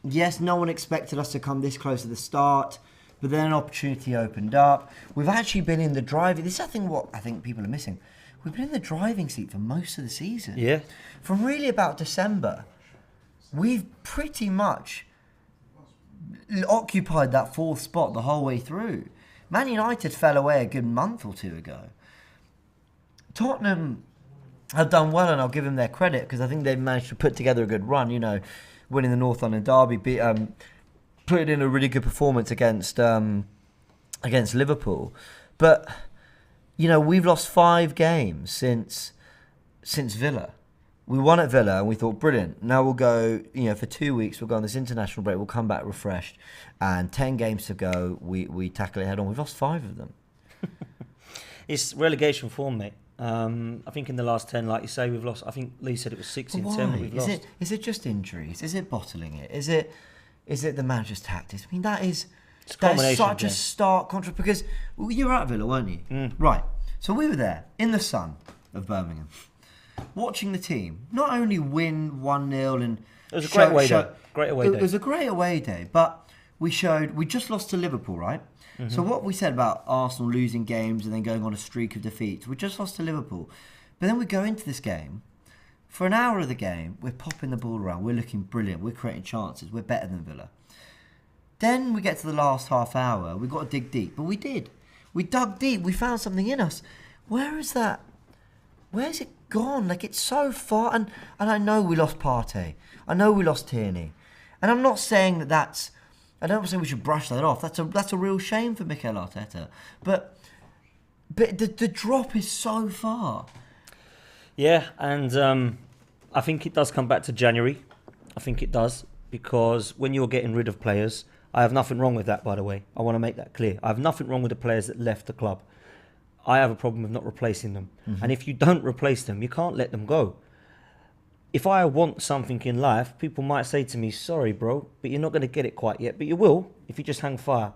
yes, no one expected us to come this close at the start. But then an opportunity opened up. We've actually been in the driving... This is what I think people are missing. We've been in the driving seat for most of the season. Yeah. From really about December, we've pretty much occupied that 4th spot the whole way through. Man United fell away a good month or 2 ago. Tottenham have done well, and I'll give them their credit, because I think they've managed to put together a good run, winning the North London derby, put in a really good performance against Liverpool. But, we've lost 5 games since Villa. We won at Villa and we thought, brilliant. Now we'll go, for 2 weeks, we'll go on this international break. We'll come back refreshed. And 10 games to go, we tackle it head on. We've lost 5 of them. It's relegation form, mate. I think in the last 10, like you say, we've lost. I think Lee said it was 6 in 10 that we've lost. Is it just injuries? Is it bottling it? Is it the manager's tactics? I mean, that is such a stark contrast, because you were at Villa, weren't you? Mm. Right. So we were there in the sun of Birmingham, watching the team not only win 1-0 and it was a great away day. It was a great away day, but we just lost to Liverpool, right? Mm-hmm. So what we said about Arsenal losing games and then going on a streak of defeats, we just lost to Liverpool, but then we go into this game. For an hour of the game, we're popping the ball around. We're looking brilliant. We're creating chances. We're better than Villa. Then we get to the last half hour. We've got to dig deep. But we did. We dug deep. We found something in us. Where is that? Where's it gone? Like, it's so far. And I know we lost Partey. I know we lost Tierney. And I'm not saying that I don't say we should brush that off. That's a real shame for Mikel Arteta. But the drop is so far. Yeah, and I think it does come back to January. I think it does, because when you're getting rid of players, I have nothing wrong with that, by the way. I want to make that clear. I have nothing wrong with the players that left the club. I have a problem with not replacing them. And if you don't replace them, you can't let them go. If I want something in life, people might say to me, sorry, bro, but you're not going to get it quite yet. But you will if you just hang fire.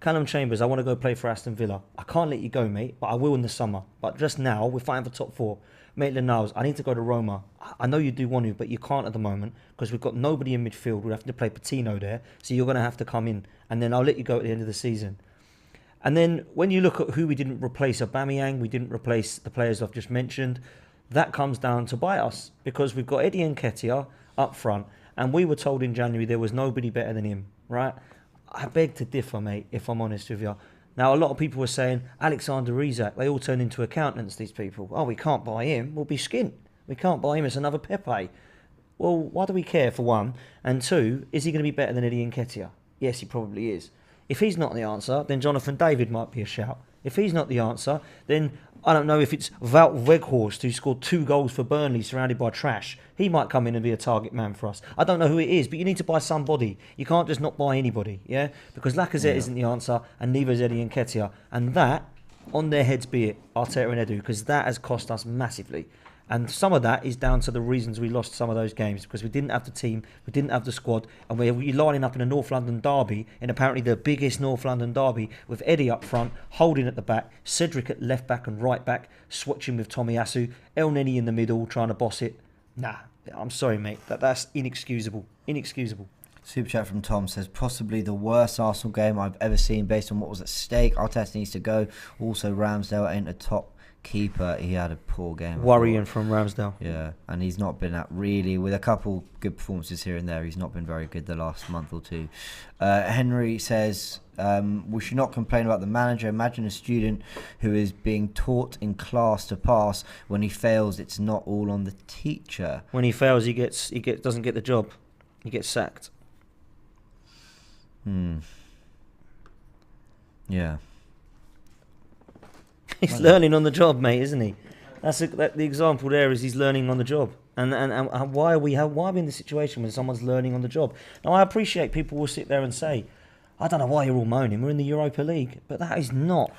Callum Chambers, I want to go play for Aston Villa. I can't let you go, mate, but I will in the summer. But just now, we're fighting for top 4. Maitland Niles, I need to go to Roma. I know you do want to, but you can't at the moment because we've got nobody in midfield. We have to play Patino there, so you're going to have to come in. And then I'll let you go at the end of the season. And then when you look at who we didn't replace, Aubameyang, we didn't replace the players I've just mentioned. That comes down to bite us because we've got Eddie Nketiah up front, and we were told in January there was nobody better than him, right? I beg to differ, mate, if I'm honest with you. Now, a lot of people were saying, Alexander Isak, they all turn into accountants, these people. Oh, we can't buy him. We'll be skint. We can't buy him as another Pepe. Well, why do we care, for one? And two, is he going to be better than Eddie Nketiah? Yes, he probably is. If he's not the answer, then Jonathan David might be a shout. If he's not the answer, then I don't know if it's Wout Weghorst, who scored 2 goals for Burnley surrounded by trash. He might come in and be a target man for us. I don't know who it is, but you need to buy somebody. You can't just not buy anybody, yeah? Because Lacazette isn't the answer, and neither is Eddie Nketiah. And that, on their heads be it, Arteta and Edu, because that has cost us massively. And some of that is down to the reasons we lost some of those games, because we didn't have the team, we didn't have the squad, and we're lining up in a North London derby, in apparently the biggest North London derby, with Eddie up front, Holding at the back, Cedric at left back and right back, swatching with Tomiyasu, El Neni in the middle, trying to boss it. Nah, I'm sorry, mate, that's inexcusable. Inexcusable. Super chat from Tom says, possibly the worst Arsenal game I've ever seen based on what was at stake. Arteta needs to go. Also, Ramsdale ain't a top keeper. He had a poor game. Worrying from Ramsdale. Yeah, and he's not been at really, with a couple good performances here and there, he's not been very good the last month or two. Henry says, we should not complain about the manager. Imagine a student who is being taught in class to pass. When he fails, it's not all on the teacher. When he fails, he doesn't get the job. He gets sacked. Yeah. He's learning on the job, mate, isn't he? The example there is he's learning on the job. And why are we in the situation when someone's learning on the job? Now, I appreciate people will sit there and say, I don't know why you're all moaning. We're in the Europa League. But that is not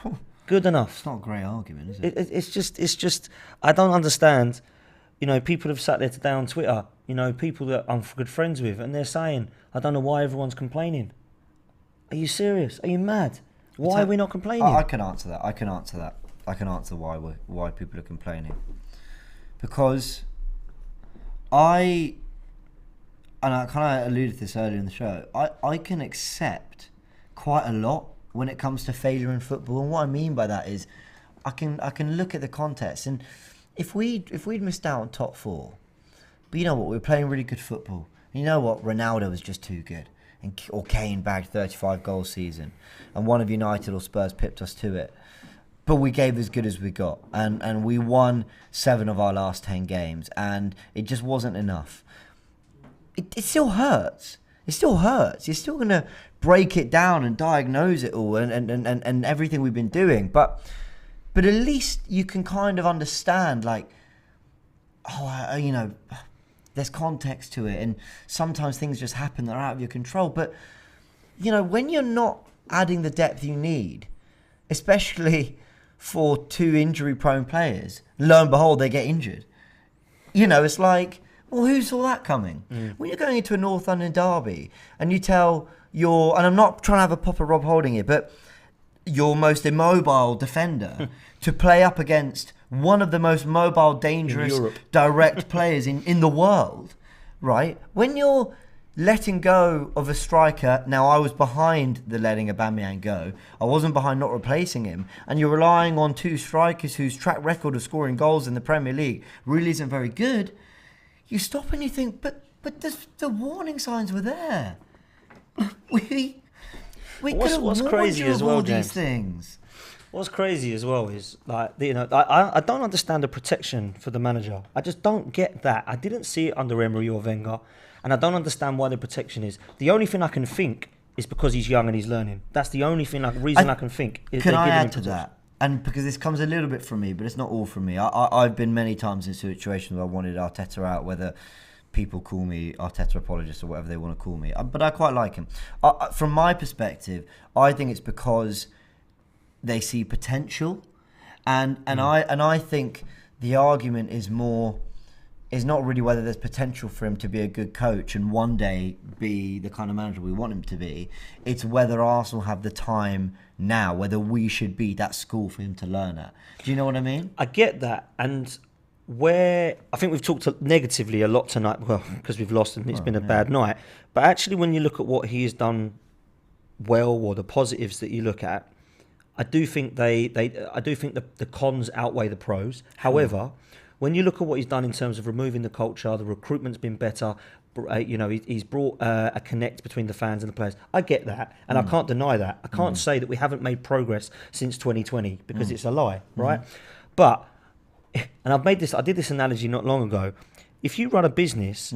good enough. It's not a great argument, is it? It's just, I don't understand. You know, people have sat there today on Twitter, you know, people that I'm good friends with, and they're saying, I don't know why everyone's complaining. Are you serious? Are you mad? Why are we not complaining? I can answer that. I can answer why people are complaining. Because and I kind of alluded to this earlier in the show, I can accept quite a lot when it comes to failure in football. And what I mean by that is I can look at the context, and if we'd missed out on top 4, but you know what, we were playing really good football. You know what, Ronaldo was just too good. Or Kane bagged 35 goal season, and one of United or Spurs pipped us to it. But we gave as good as we got, and we won 7 of our last 10 games, and it just wasn't enough. It still hurts. It still hurts. You're still going to break it down and diagnose it all and everything we've been doing. But at least you can kind of understand, like, you know, there's context to it, and sometimes things just happen that are out of your control. But, you know, when you're not adding the depth you need, especially for 2 injury-prone players, lo and behold, they get injured. You know, it's like, well, who saw that coming? When you're going into a North London derby and you tell and I'm not trying to have a pop at Rob Holding here, but your most immobile defender to play up against one of the most mobile, dangerous, direct players in the world, right? When you're letting go of a striker, now I was behind the letting Aubameyang go. I wasn't behind not replacing him. And you're relying on 2 strikers whose track record of scoring goals in the Premier League really isn't very good. You stop and you think, but the warning signs were there. We could have warned you of all these things. What's crazy as well is, like, you know, I don't understand the protection for the manager. I just don't get that. I didn't see it under Emery or Wenger, and I don't understand why the protection is. The only thing I can think is because he's young and he's learning. That's the only reason I can think. Can I add to that? And because this comes a little bit from me, but it's not all from me. I've been many times in situations where I wanted Arteta out, whether people call me Arteta apologist or whatever they want to call me, but I quite like him. From my perspective, I think it's because they see potential, and I think the argument is not really whether there's potential for him to be a good coach and one day be the kind of manager we want him to be. It's whether Arsenal have the time now, whether we should be that school for him to learn at. Do you know what I mean? I get that, and where I think we've talked negatively a lot tonight, well, because we've lost and it's been a bad night. But actually, when you look at what he has done well, or the positives that you look at, I do think I do think the cons outweigh the pros. However, when you look at what he's done in terms of removing the culture, the recruitment's been better. He's brought a connect between the fans and the players. I get that, and I can't deny that. I can't say that we haven't made progress since 2020 because it's a lie, right? But, and I did this analogy not long ago. If you run a business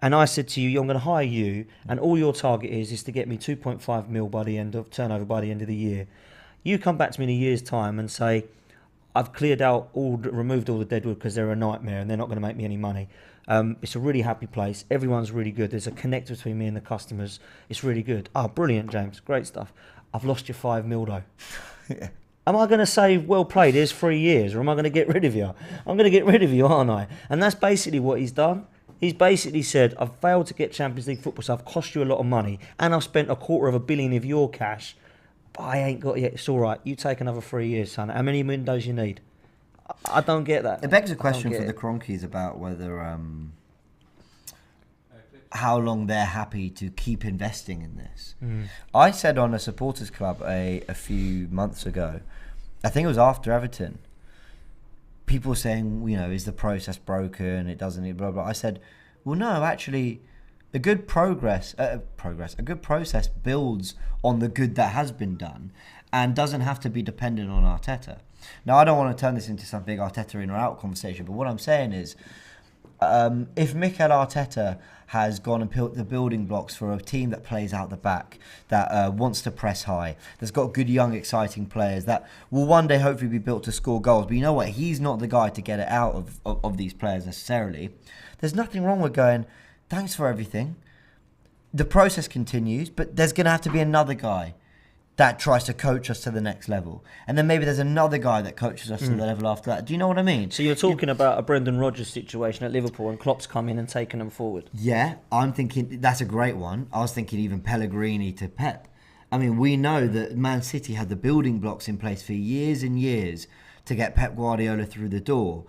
and I said to you, I'm going to hire you, and all your target is to get me 2.5 mil by the end of turnover by the end of the year. You come back to me in a year's time and say, I've removed all the deadwood because they're a nightmare and they're not going to make me any money. It's a really happy place. Everyone's really good. There's a connect between me and the customers. It's really good. Oh, brilliant, James. Great stuff. I've lost your 5 mil though. Yeah. Am I going to say, well played, here's 3 years, or am I going to get rid of you? I'm going to get rid of you, aren't I? And that's basically what he's done. He's basically said, I've failed to get Champions League football, so I've cost you a lot of money, and I've spent $250 million of your cash, but I ain't got it yet. It's all right. You take another 3 years, son. How many windows you need? I don't get that. It begs a question for the Cronkies about whether how long they're happy to keep investing in this. I said on a supporters club a few months ago, I think it was after Everton, people saying, is the process broken? It doesn't need blah blah. I said, well, no, actually, a good a good process builds on the good that has been done, and doesn't have to be dependent on Arteta. Now, I don't want to turn this into some big Arteta in or out conversation, but what I'm saying is, if Mikel Arteta has gone and built the building blocks for a team that plays out the back, that wants to press high, that's got good, young, exciting players, that will one day hopefully be built to score goals, but you know what? He's not the guy to get it out of these players necessarily. There's nothing wrong with going, thanks for everything. The process continues, but there's going to have to be another guy that tries to coach us to the next level. And then maybe there's another guy that coaches us to the level after that. Do you know what I mean? So you're talking about a Brendan Rodgers situation at Liverpool and Klopp's come in and taken them forward. Yeah, I'm thinking that's a great one. I was thinking even Pellegrini to Pep. I mean, we know that Man City had the building blocks in place for years and years to get Pep Guardiola through the door.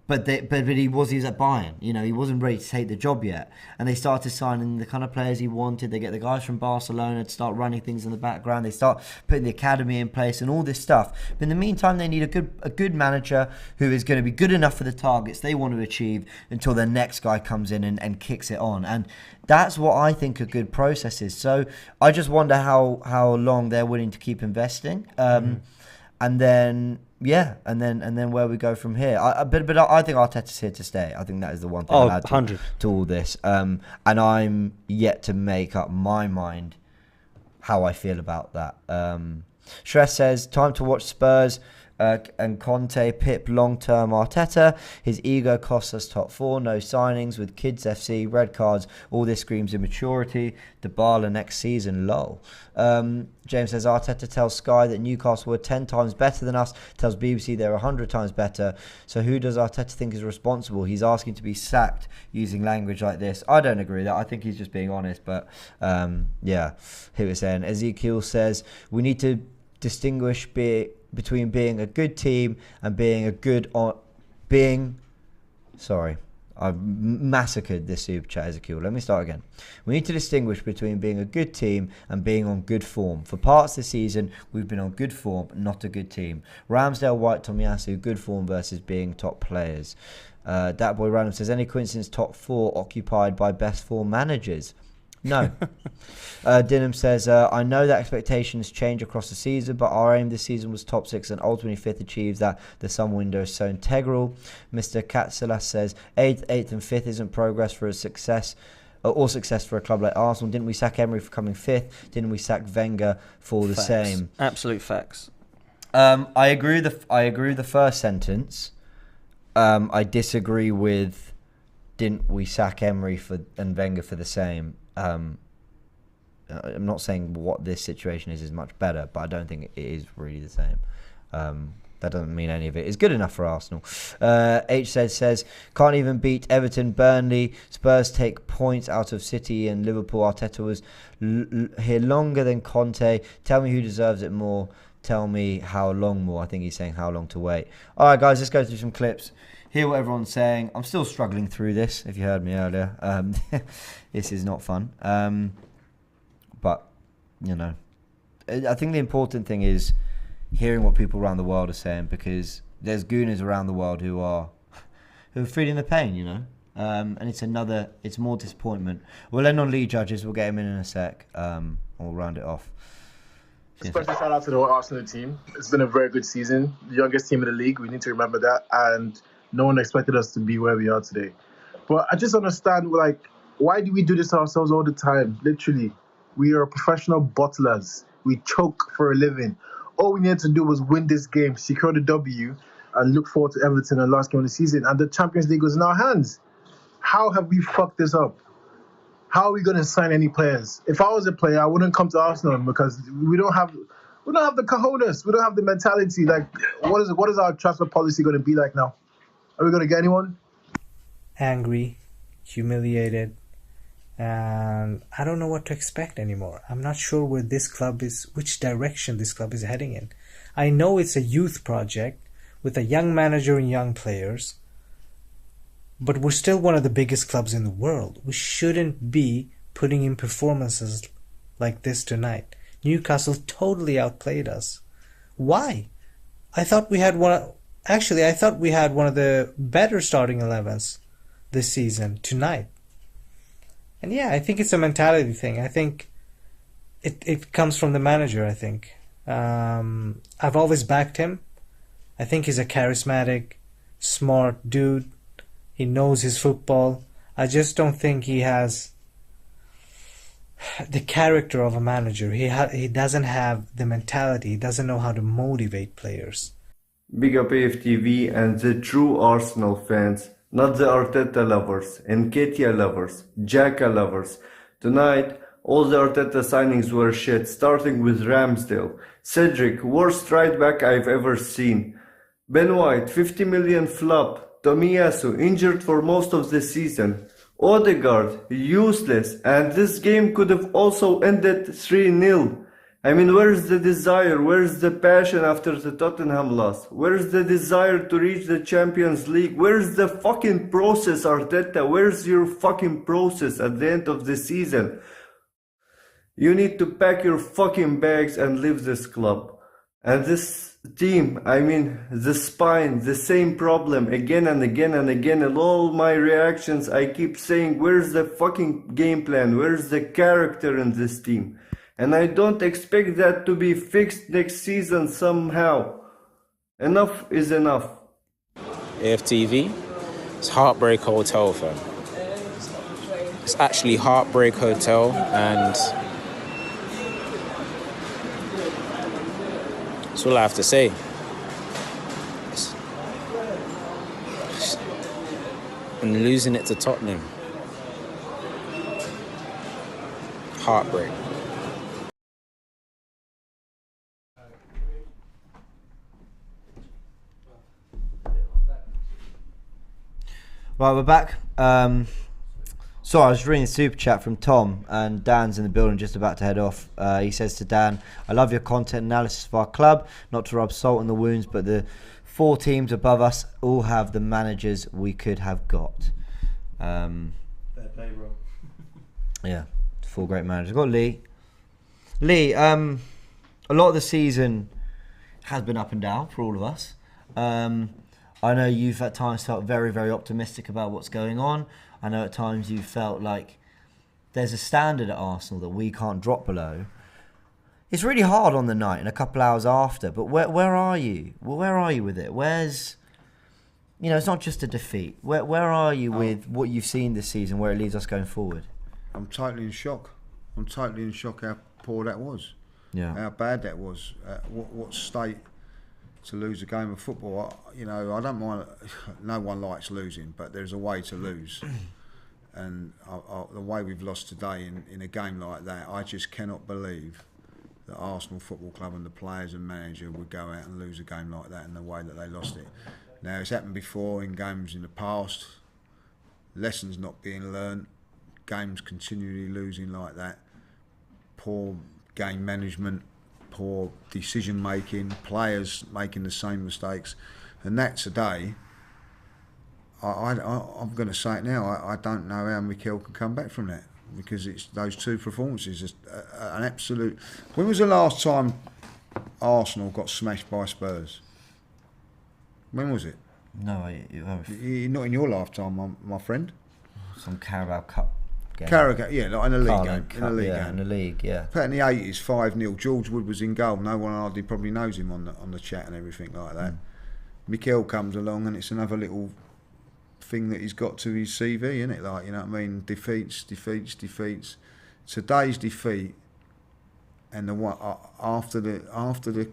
But he was at Bayern, he wasn't ready to take the job yet. And they started signing the kind of players he wanted. They get the guys from Barcelona to start running things in the background. They start putting the academy in place and all this stuff. But in the meantime, they need a good manager who is going to be good enough for the targets they want to achieve until the next guy comes in and kicks it on. And that's what I think a good process is. So I just wonder how long they're willing to keep investing. And then... yeah, and then where we go from here. But I think Arteta's here to stay. I think that is the one thing I'll add to all this. And I'm yet to make up my mind how I feel about that. Shress says, time to watch Spurs and Conte pip long-term Arteta. His ego costs us top four. No signings with Kids FC, red cards. All this screams immaturity. Dybala next season, lol. James says, Arteta tells Sky that Newcastle were 10 times better than us. Tells BBC they're 100 times better. So who does Arteta think is responsible? He's asking to be sacked using language like this. I don't agree with that. I think he's just being honest. But yeah, here we're saying. Ezekiel says, we need to distinguish between being a good team and being a good I've massacred this super chat, Ezekiel. Let me start again. We need to distinguish between being a good team and being on good form. For parts this season, we've been on good form, not a good team. Ramsdale, White, Tomiyasu, good form versus being top players. Dat Boy Random says, any coincidence top four occupied by best form managers? No. Dinham says, I know that expectations change across the season, but our aim this season was top six and ultimately fifth achieves that. The summer window is so integral. Mr. Katsalas says, eighth and fifth isn't progress for a success. Or success for a club like Arsenal. Didn't we sack Emery for coming fifth? Didn't we sack Wenger for the same? Absolute facts. I agree with the first sentence. I disagree with didn't we sack Emery and Wenger for the same? I'm not saying what this situation is much better, but I don't think it is really the same. That doesn't mean any of it is good enough for Arsenal. H says, can't even beat Everton, Burnley. Spurs take points out of City and Liverpool. Arteta was here longer than Conte. Tell me who deserves it more. Tell me how long more. I think he's saying how long to wait. All right, guys, let's go through some clips. Hear what everyone's saying. I'm still struggling through this, if you heard me earlier. This is not fun. But, you know, I think the important thing is hearing what people around the world are saying, because there's gooners around the world who are feeling the pain, you know. And it's more disappointment. We'll end on lead judges. We'll get him in a sec. We'll round it off. Especially shout out to the whole Arsenal team. It's been a very good season. The youngest team in the league. We need to remember that. And no one expected us to be where we are today. But I just understand, like, why do we do this to ourselves all the time? Literally, we are professional bottlers. We choke for a living. All we needed to do was win this game, secure the W, and look forward to Everton and last game of the season. And the Champions League was in our hands. How have we fucked this up? How are we going to sign any players? If I was a player, I wouldn't come to Arsenal because we don't have the cojones. We don't have the mentality. Like, what is our transfer policy going to be like now? Are we going to get anyone? Angry, humiliated, and I don't know what to expect anymore. I'm not sure which direction this club is heading in. I know it's a youth project with a young manager and young players, but we're still one of the biggest clubs in the world. We shouldn't be putting in performances like this tonight. Newcastle totally outplayed us. Why? I thought we had one of the better starting 11s this season tonight. And yeah, I think it's a mentality thing. I think it comes from the manager, I think. I've always backed him. I think he's a charismatic, smart dude. He knows his football. I just don't think he has the character of a manager. He doesn't have the mentality. He doesn't know how to motivate players. Big up AFTV and the true Arsenal fans, not the Arteta lovers, Nketiah lovers, Xhaka lovers. Tonight, all the Arteta signings were shit, starting with Ramsdale. Cedric, worst right back I've ever seen. Ben White, 50 million flop. Tomiyasu, injured for most of the season. Odegaard, useless, and this game could have also ended 3-0. I mean, where's the desire? Where's the passion after the Tottenham loss? Where's the desire to reach the Champions League? Where's the fucking process, Arteta? Where's your fucking process at the end of the season? You need to pack your fucking bags and leave this club. And this team, I mean, the spine, the same problem again and again and again. And all my reactions, I keep saying, where's the fucking game plan? Where's the character in this team? And I don't expect that to be fixed next season somehow. Enough is enough. AFTV, it's Heartbreak Hotel, fam. It's actually Heartbreak Hotel, and that's all I have to say. And losing it to Tottenham. Heartbreak. Right, we're back. So I was reading the super chat from Tom, and Dan's in the building just about to head off. He says to Dan, I love your content analysis of our club, not to rub salt in the wounds, but the 4 teams above us all have the managers we could have got. Fair play, bro. Yeah, 4 great managers. Got Lee. Lee, a lot of the season has been up and down for all of us. I know you've at times felt very, very optimistic about what's going on. I know at times you felt like there's a standard at Arsenal that we can't drop below. It's really hard on the night and a couple hours after, but where are you? Well, where are you with it? Where's, you know, it's not just a defeat. Where are you with what you've seen this season, where it leads us going forward? I'm totally in shock. I'm totally in shock how poor that was. Yeah. How bad that was. What state to lose a game of football. I don't mind. No one likes losing, but there's a way to lose. And the way we've lost today in a game like that, I just cannot believe that Arsenal Football Club and the players and manager would go out and lose a game like that in the way that they lost it. Now, it's happened before in games in the past. Lessons not being learned. Games continually losing like that. Poor game management. Poor decision making, players making the same mistakes, and that today, I'm going to say it now. I don't know how Mikel can come back from that, because it's those two performances, just an absolute. When was the last time Arsenal got smashed by Spurs? When was it? No, not in your lifetime, my friend. Some Carabao Cup. Carragher, yeah, like in a league Carling game. Cup, In a league yeah, game. in the league, yeah. But in the 80s, 5-0. George Wood was in goal. No one hardly probably knows him on the chat and everything like that. Mikel comes along and it's another little thing that he's got to his CV, isn't it? Like, you know what I mean? Defeats. Today's defeat and the one after the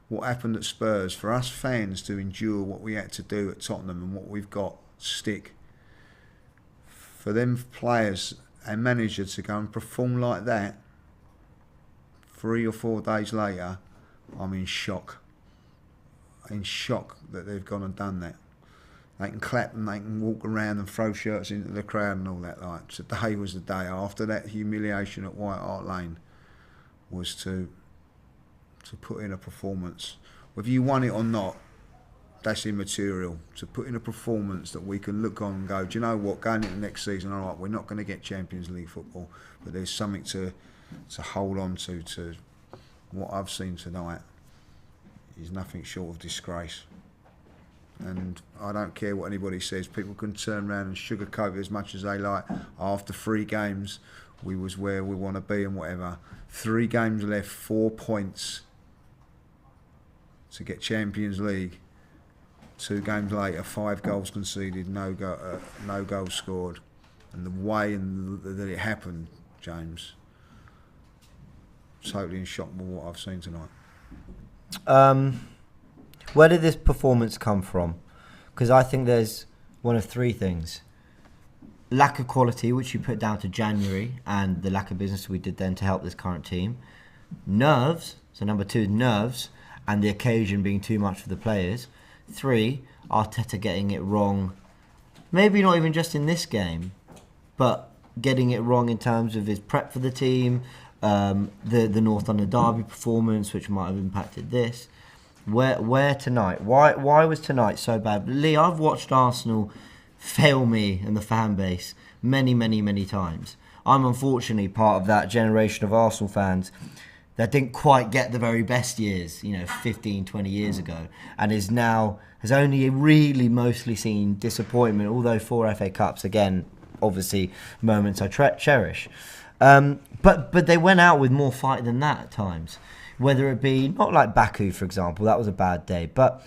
what happened at Spurs, for us fans to endure what we had to do at Tottenham and what we've got stick. For them players and manager to go and perform like that 3 or 4 days later, I'm in shock. In shock that they've gone and done that. They can clap and they can walk around and throw shirts into the crowd and all that. Like, today was the day after that humiliation at White Hart Lane, was to put in a performance. Whether you won it or not, that's immaterial. To put in a performance that we can look on and go, do you know what, going into next season, all right, we're not going to get Champions League football, but there's something to hold on to what I've seen tonight is nothing short of disgrace. And I don't care what anybody says. People can turn around and sugarcoat it as much as they like. After 3 games, we was where we want to be and whatever. 3 games left, 4 points to get Champions League. 2 games later, 5 goals conceded, no goals scored, and the way that it happened, James, totally in shock with what I've seen tonight. Where did this performance come from? Because I think there's one of 3 things: lack of quality, which you put down to January, and the lack of business we did then to help this current team. Nerves. So number 2 is nerves, and the occasion being too much for the players. 3, Arteta getting it wrong, maybe not even just in this game, but getting it wrong in terms of his prep for the team, the North London Derby performance, which might have impacted this. Where tonight? Why was tonight so bad? Lee, I've watched Arsenal fail me and the fan base many times. I'm unfortunately part of that generation of Arsenal fans that didn't quite get the very best years, 15, 20 years ago, and has only really mostly seen disappointment, although 4 FA Cups, again, obviously moments I cherish. But they went out with more fight than that at times, whether it be, not like Baku, for example, that was a bad day, but,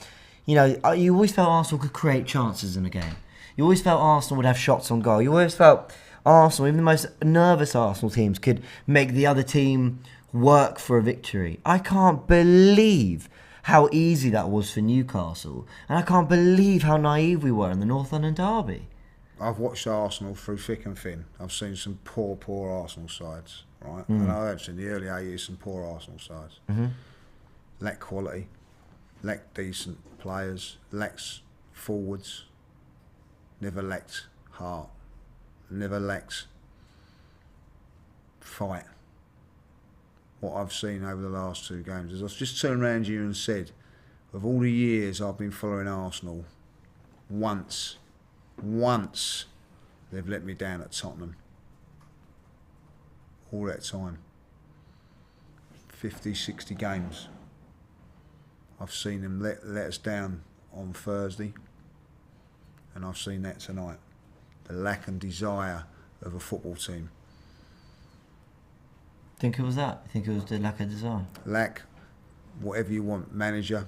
you always felt Arsenal could create chances in a game. You always felt Arsenal would have shots on goal. You always felt Arsenal, even the most nervous Arsenal teams, could make the other team work for a victory. I can't believe how easy that was for Newcastle, and I can't believe how naive we were in the North London Derby. I've watched Arsenal through thick and thin. I've seen some poor Arsenal sides, right? And I have seen the early 80s some poor Arsenal sides. Lack quality, lack decent players, lacks forwards, never lacked heart, never lacked fight. What I've seen over the last 2 games is I've just turned around to you and said, of all the years I've been following Arsenal, once they've let me down at Tottenham. All that time. 50, 60 games. I've seen them let us down on Thursday, and I've seen that tonight. The lack and desire of a football team. Think it was that? Think it was the lack of desire? Lack, whatever you want, manager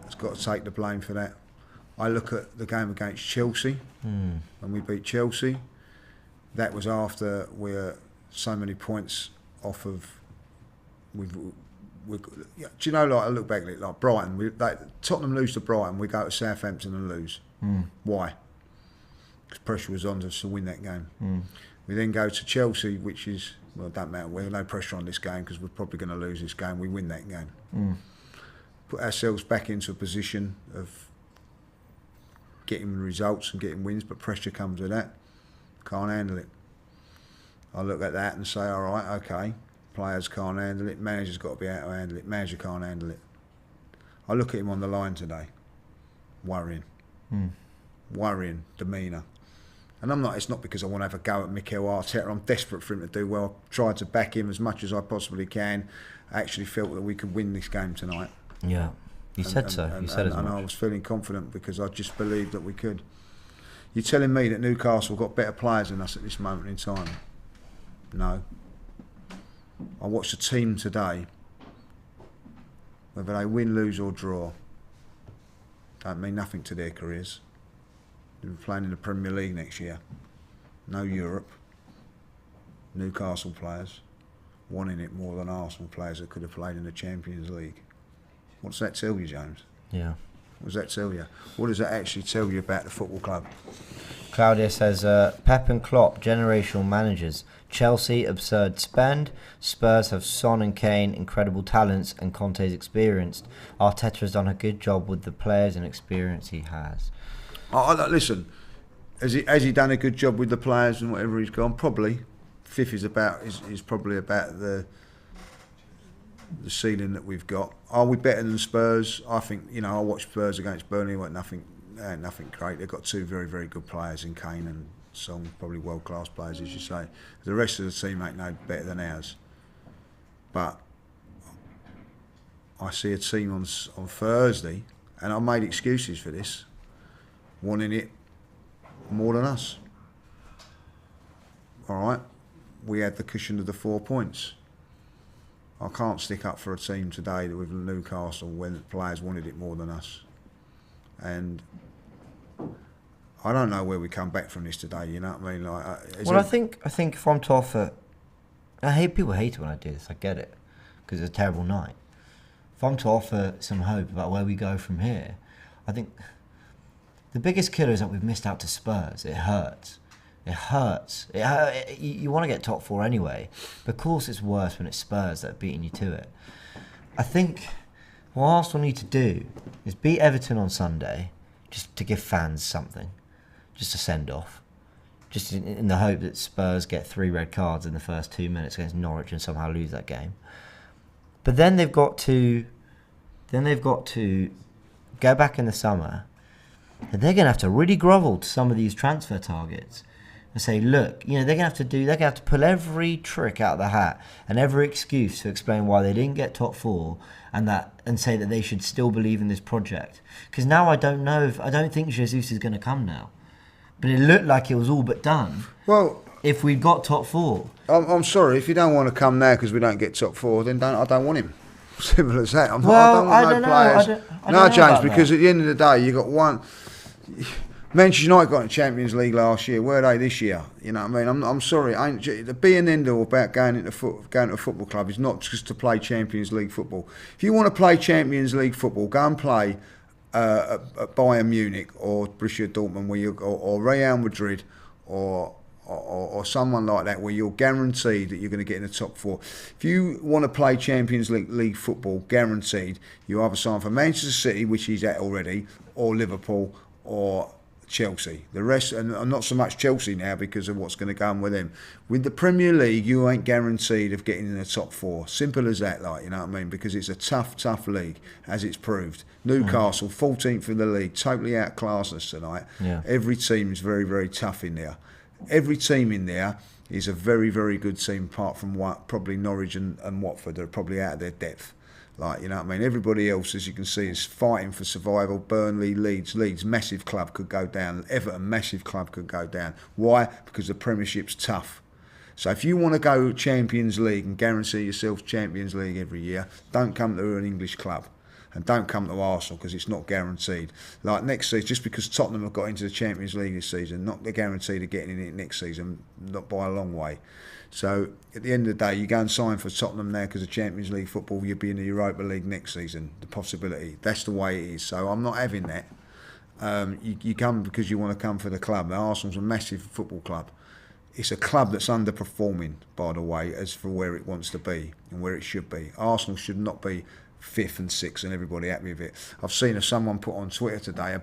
has got to take the blame for that. I look at the game against Chelsea, when we beat Chelsea. That was after we're so many points off of, do you know, like I look back at it, like Brighton, Tottenham lose to Brighton, we go to Southampton and lose. Why? Because pressure was on us to win that game. We then go to Chelsea, which is, well, it don't matter, we have no pressure on this game because we're probably going to lose this game, we win that game. Put ourselves back into a position of getting results and getting wins, but pressure comes with that. Can't handle it. I look at that and say, all right, okay, players can't handle it, manager's got to be able to handle it, manager can't handle it. I look at him on the line today, worrying demeanour. And it's not because I want to have a go at Mikel Arteta, I'm desperate for him to do well. I've tried to back him as much as I possibly can. I actually felt that we could win this game tonight. Yeah, you said so. You said as much. And I was feeling confident because I just believed that we could. You're telling me that Newcastle got better players than us at this moment in time? No. I watched a team today, whether they win, lose or draw, don't mean nothing to their careers. They'll be playing in the Premier League next year. No Europe. Newcastle players wanting it more than Arsenal players that could have played in the Champions League. What does that tell you, James? Yeah. What does that tell you? What does that actually tell you about the football club? Claudia says, Pep and Klopp, generational managers. Chelsea, absurd spend. Spurs have Son and Kane, incredible talents, and Conte's experienced. Arteta has done a good job with the players and experience he has. Listen, has he done a good job with the players and whatever he's gone? Probably. Fifth is probably about the ceiling that we've got. Are we better than Spurs? I think, I watched Spurs against Burnley, nothing great. They've got two very, very good players in Kane and Son, probably world-class players, as you say. The rest of the team ain't no better than ours. But I see a team on Thursday, and I made excuses for this, wanting it more than us. All right? We had the cushion of the 4 points. I can't stick up for a team today with Newcastle when the players wanted it more than us. And I don't know where we come back from this today, you know what I mean? I think if I'm to offer... people hate it when I do this, I get it, because it's a terrible night. If I'm to offer some hope about where we go from here, I think the biggest killer is that we've missed out to Spurs. It hurts. It hurts. You want to get top four anyway, but of course it's worse when it's Spurs that are beating you to it. I think what Arsenal need to do is beat Everton on Sunday, just to give fans something, just a send-off, just in the hope that Spurs get 3 red cards in the first 2 minutes against Norwich and somehow lose that game. But then they've got to go back in the summer, and they're going to have to really grovel to some of these transfer targets and say, look, they're going to have to pull every trick out of the hat and every excuse to explain why they didn't get top 4 and say that they should still believe in this project. Because now I don't think Jesus is going to come now. But it looked like it was all but done. Well, if we got top 4. I'm sorry, if you don't want to come now because we don't get top 4, then I don't want him. Simple as that. I don't want no players. No, James, because at the end of the day, you got one. Manchester United got in the Champions League last year. Where are they this year? You know what I mean? I'm sorry. The be and end all about going to a football club is not just to play Champions League football. If you want to play Champions League football, go and play at Bayern Munich or Borussia Dortmund, or Real Madrid, or someone like that, where you're guaranteed that you're going to get in the top 4. If you want to play Champions League football, guaranteed, you either sign for Manchester City, which he's at already, or Liverpool, or Chelsea. The rest, and not so much Chelsea now because of what's going to go on with them. With the Premier League, you ain't guaranteed of getting in the top 4. Simple as that, you know what I mean? Because it's a tough league, as it's proved. Newcastle, 14th in the league, totally outclassed us tonight. Yeah. Every team is very, very tough in there. Every team in there is a very, very good team, apart from probably Norwich and Watford. They're probably out of their depth. You know what I mean? Everybody else, as you can see, is fighting for survival. Burnley, Leeds, massive club could go down. Everton, massive club could go down. Why? Because the Premiership's tough. So if you want to go Champions League and guarantee yourself Champions League every year, don't come to an English club. And don't come to Arsenal because it's not guaranteed. Like next season, just because Tottenham have got into the Champions League this season, not the guarantee of getting in it next season, not by a long way. So at the end of the day, you go and sign for Tottenham now because of Champions League football, you'll be in the Europa League next season. The possibility. That's the way it is. So I'm not having that. You come because you want to come for the club. Now, Arsenal's a massive football club. It's a club that's underperforming, by the way, as for where it wants to be and where it should be. Arsenal should not be 5th and 6th and everybody happy with it. I've seen someone put on Twitter today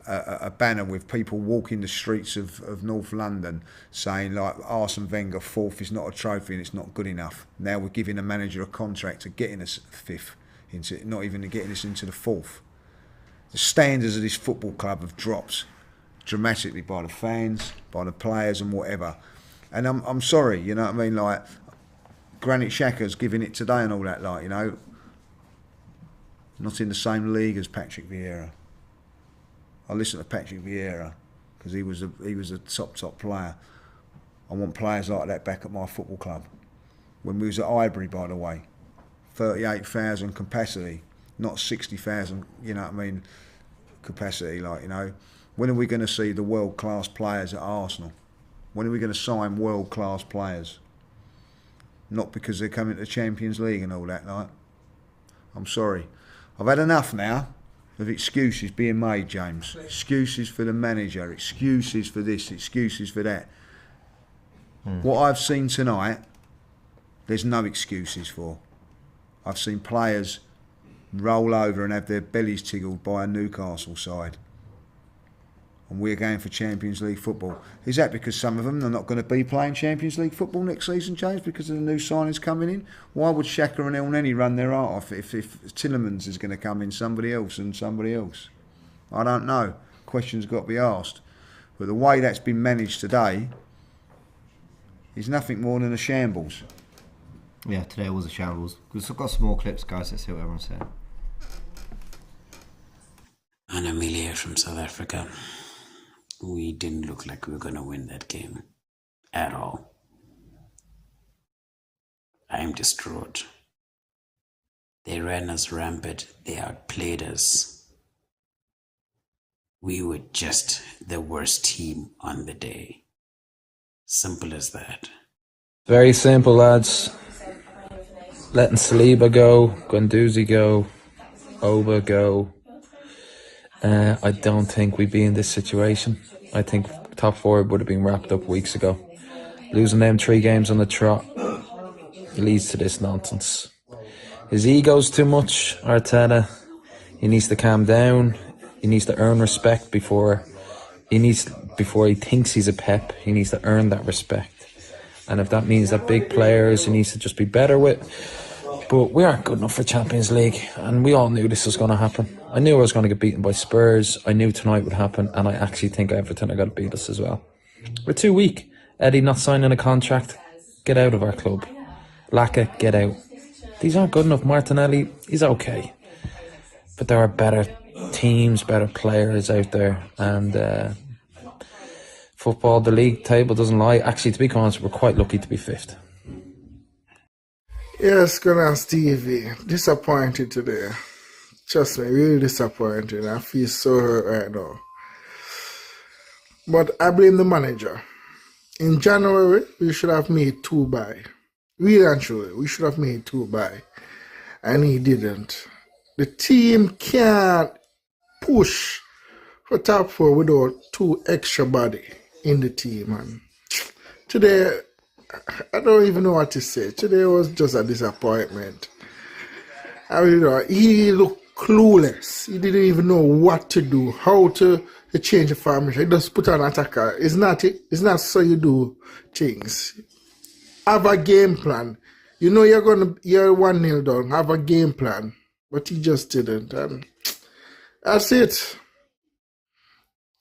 a banner with people walking the streets of North London saying like Arsene Wenger 4th is not a trophy and it's not good enough. Now we're giving a manager a contract to getting us 5th, into not even getting us into the 4th. The standards of this football club have dropped dramatically by the fans, by the players and whatever. And I'm sorry, you know what I mean? Like Granit Xhaka's giving it today and all that, like, you know, not in the same league as Patrick Vieira. I listen to Patrick Vieira because he was a top player. I want players like that back at my football club. When we was at Highbury, by the way, 38,000 capacity, not 60,000. You know what I mean? Capacity, like, you know. When are we going to see the world-class players at Arsenal? When are we going to sign world-class players? Not because they're coming to the Champions League and all that, like. I'm sorry. I've had enough now of excuses being made, James. Excuses for the manager, excuses for this, excuses for that. What I've seen tonight, there's no excuses for. I've seen players roll over and have their bellies tickled by a Newcastle side. And we're going for Champions League football. Is that because some of them are not going to be playing Champions League football next season, James, because of the new signings coming in? Why would Xhaka and El Neni run their art off if Tielemans is going to come in somebody else and somebody else? I don't know. Questions got to be asked. But the way that's been managed today is nothing more than a shambles. Yeah, today was a shambles. We've got some more clips, guys. Let's see what everyone said. And Amelia from South Africa. We didn't look like we were going to win that game at all. I am distraught. They ran us rampant. They outplayed us. We were just the worst team on the day. Simple as that. Very simple, lads. Letting Saliba go, Guendouzi go, Oba go. I don't think we'd be in this situation. I think top 4 would have been wrapped up weeks ago. Losing them 3 games on the trot leads to this nonsense. His ego's too much, Arteta. He needs to calm down. He needs to earn respect before he thinks he's a Pep. He needs to earn that respect. And if that means that big players he needs to just be better with. But we aren't good enough for Champions League, and we all knew this was going to happen. I knew I was going to get beaten by Spurs. I knew tonight would happen, and I actually think Everton are going to beat us as well. We're too weak. Eddie not signing a contract. Get out of our club. Laka, get out. These aren't good enough. Martinelli, he's okay. But there are better teams, better players out there, and football, the league table doesn't lie. Actually, to be honest, we're quite lucky to be 5th. Yes, Gunnar Stevie. Disappointed today. Trust me, really disappointed. I feel so hurt right now. But I blame the manager. In January, we should have made 2 buy. Really and truly, we should have made 2 buy. And he didn't. The team can't push for top 4 without 2 extra body in the team. And today, I don't even know what to say. Today was just a disappointment. I mean, he looked clueless. He didn't even know what to do, how to change the formation. He just put on attacker. It's not so you do things. Have a game plan. You know you're 1-0 down. Have a game plan. But he just didn't. And that's it.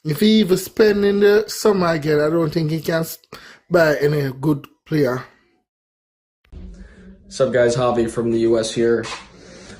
If he even spend in the summer again, I don't think he can buy any good player. What's up, guys? Javi from the US here.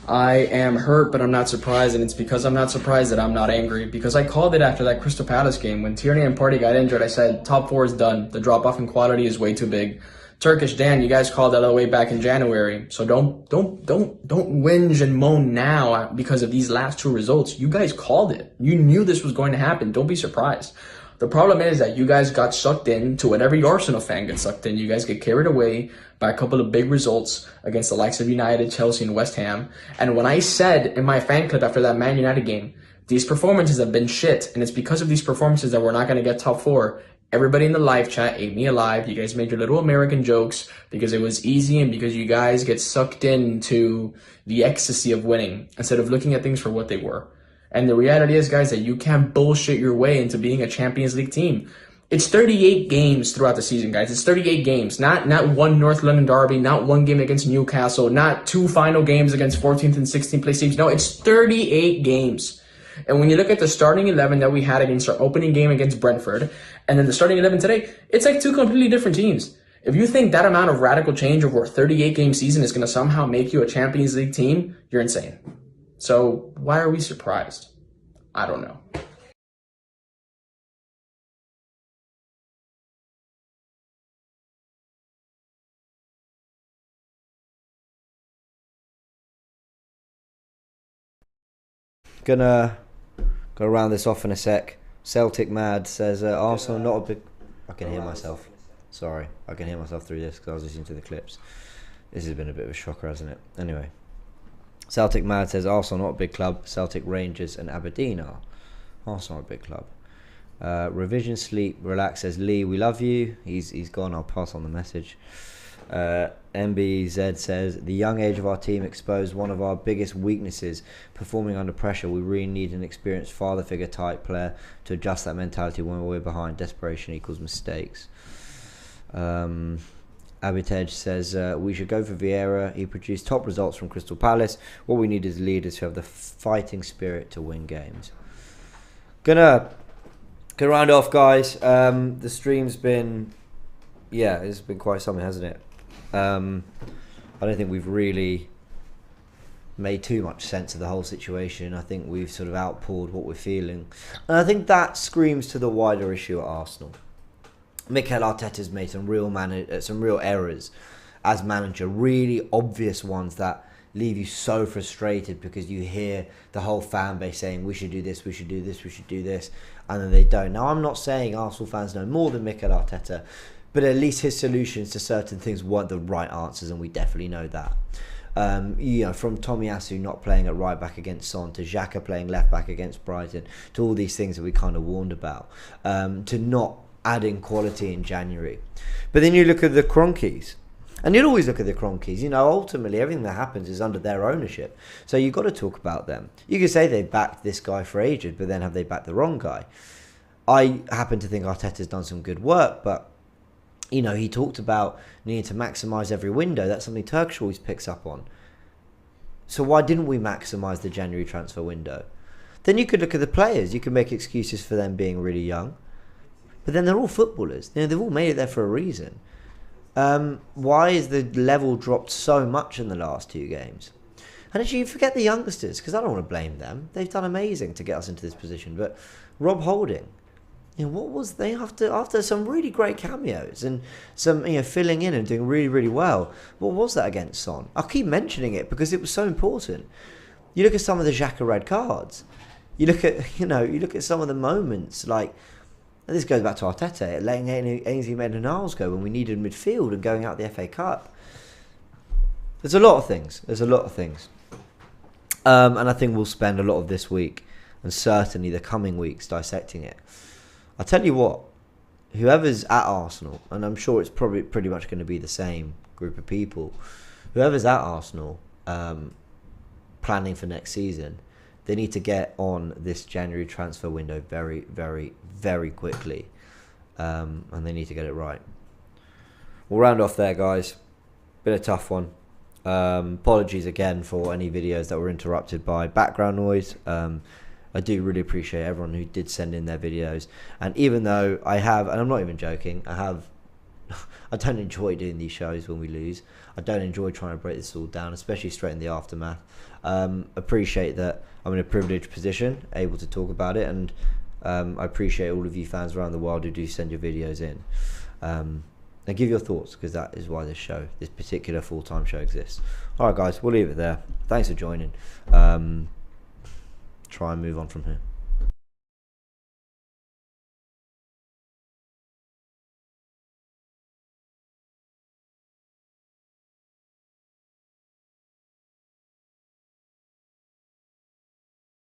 I am hurt, but I'm not surprised, and it's because I'm not surprised that I'm not angry, because I called it after that Crystal Palace game. When Tierney and Partey got injured, I said top 4 is done. The drop-off in quality is way too big. Turkish Dan, you guys called that all the way back in January. So don't whinge and moan now because of these last two results. You guys called it. You knew this was going to happen. Don't be surprised. The problem is that you guys got sucked in to what every Arsenal fan gets sucked in. You guys get carried away by a couple of big results against the likes of United, Chelsea, and West Ham. And when I said in my fan club after that Man United game, these performances have been shit, and it's because of these performances that we're not going to get top four. Everybody in the live chat ate me alive. You guys made your little American jokes because it was easy and because you guys get sucked into the ecstasy of winning instead of looking at things for what they were. And the reality is, guys, that you can't bullshit your way into being a Champions League team. It's 38 games throughout the season, guys. It's 38 games. Not one North London derby, not one game against Newcastle, not two final games against 14th and 16th place teams. No, it's 38 games. And when you look at the starting 11 that we had against our opening game against Brentford, and then the starting 11 today, it's like two completely different teams. If you think that amount of radical change over a 38-game season is going to somehow make you a Champions League team, you're insane. So why are we surprised? I don't know. Gonna go round this off in a sec. Celtic Mad says Arsenal not a big... I can hear myself. Sorry, I can hear myself through this because I was listening to the clips. This has been a bit of a shocker, hasn't it? Anyway. Celtic Mad says Arsenal not a big club. Celtic, Rangers and Aberdeen are. Arsenal not a big club. Revision Sleep Relax says Lee, we love you. He's gone. I'll pass on the message. MBZ says the young age of our team exposed one of our biggest weaknesses, performing under pressure. We really need an experienced father figure type player to adjust that mentality when we're behind. Desperation equals mistakes. Abitej says we should go for Vieira. He produced top results from Crystal Palace. What we need is leaders who have the fighting spirit to win games. Gonna round off, guys. The stream's been, it's been quite something, hasn't it? I don't think we've really made too much sense of the whole situation. I think we've sort of outpoured what we're feeling, and I think that screams to the wider issue at Arsenal. Mikel Arteta's made some real errors as manager, really obvious ones that leave you so frustrated because you hear the whole fan base saying we should do this, we should do this, we should do this, and then they don't. Now, I'm not saying Arsenal fans know more than Mikel Arteta, but at least his solutions to certain things weren't the right answers, and we definitely know that. From Tomiyasu not playing at right back against Son, to Xhaka playing left back against Brighton, to all these things that we kind of warned about, to not adding quality in January. But then you look at the Cronkies, and you'll always look at the Cronkies. Ultimately everything that happens is under their ownership, so you've got to talk about them. You can say they backed this guy for ages, but then have they backed the wrong guy? I happen to think Arteta's done some good work, but he talked about needing to maximise every window. That's something Turkish always picks up on. So why didn't we maximise the January transfer window? Then you could look at the players. You could make excuses for them being really young, but then they're all footballers. They've all made it there for a reason. Why is the level dropped so much in the last two games? And actually, you forget the youngsters, because I don't want to blame them. They've done amazing to get us into this position. But Rob Holding, what was they after some really great cameos and some filling in and doing really, really well? What was that against Son? I'll keep mentioning it because it was so important. You look at some of the Xhaka red cards. You look at some of the moments like. And this goes back to Arteta, letting Ainsley Maitland-Niles go when we needed midfield and going out the FA Cup. There's a lot of things. And I think we'll spend a lot of this week and certainly the coming weeks dissecting it. I'll tell you what, whoever's at Arsenal, and I'm sure it's probably pretty much going to be the same group of people, whoever's at Arsenal planning for next season, they need to get on this January transfer window very, very, very quickly. And they need to get it right. We'll round off there, guys. Been a tough one. Apologies again for any videos that were interrupted by background noise. I do really appreciate everyone who did send in their videos. And even though I have, and I'm not even joking, I don't enjoy doing these shows when we lose. I don't enjoy trying to break this all down, especially straight in the aftermath. Appreciate that I'm in a privileged position, able to talk about it, and I appreciate all of you fans around the world who do send your videos in. and give your thoughts, because that is why this particular full-time show exists. All right, guys, we'll leave it there. Thanks for joining. Try and move on from here.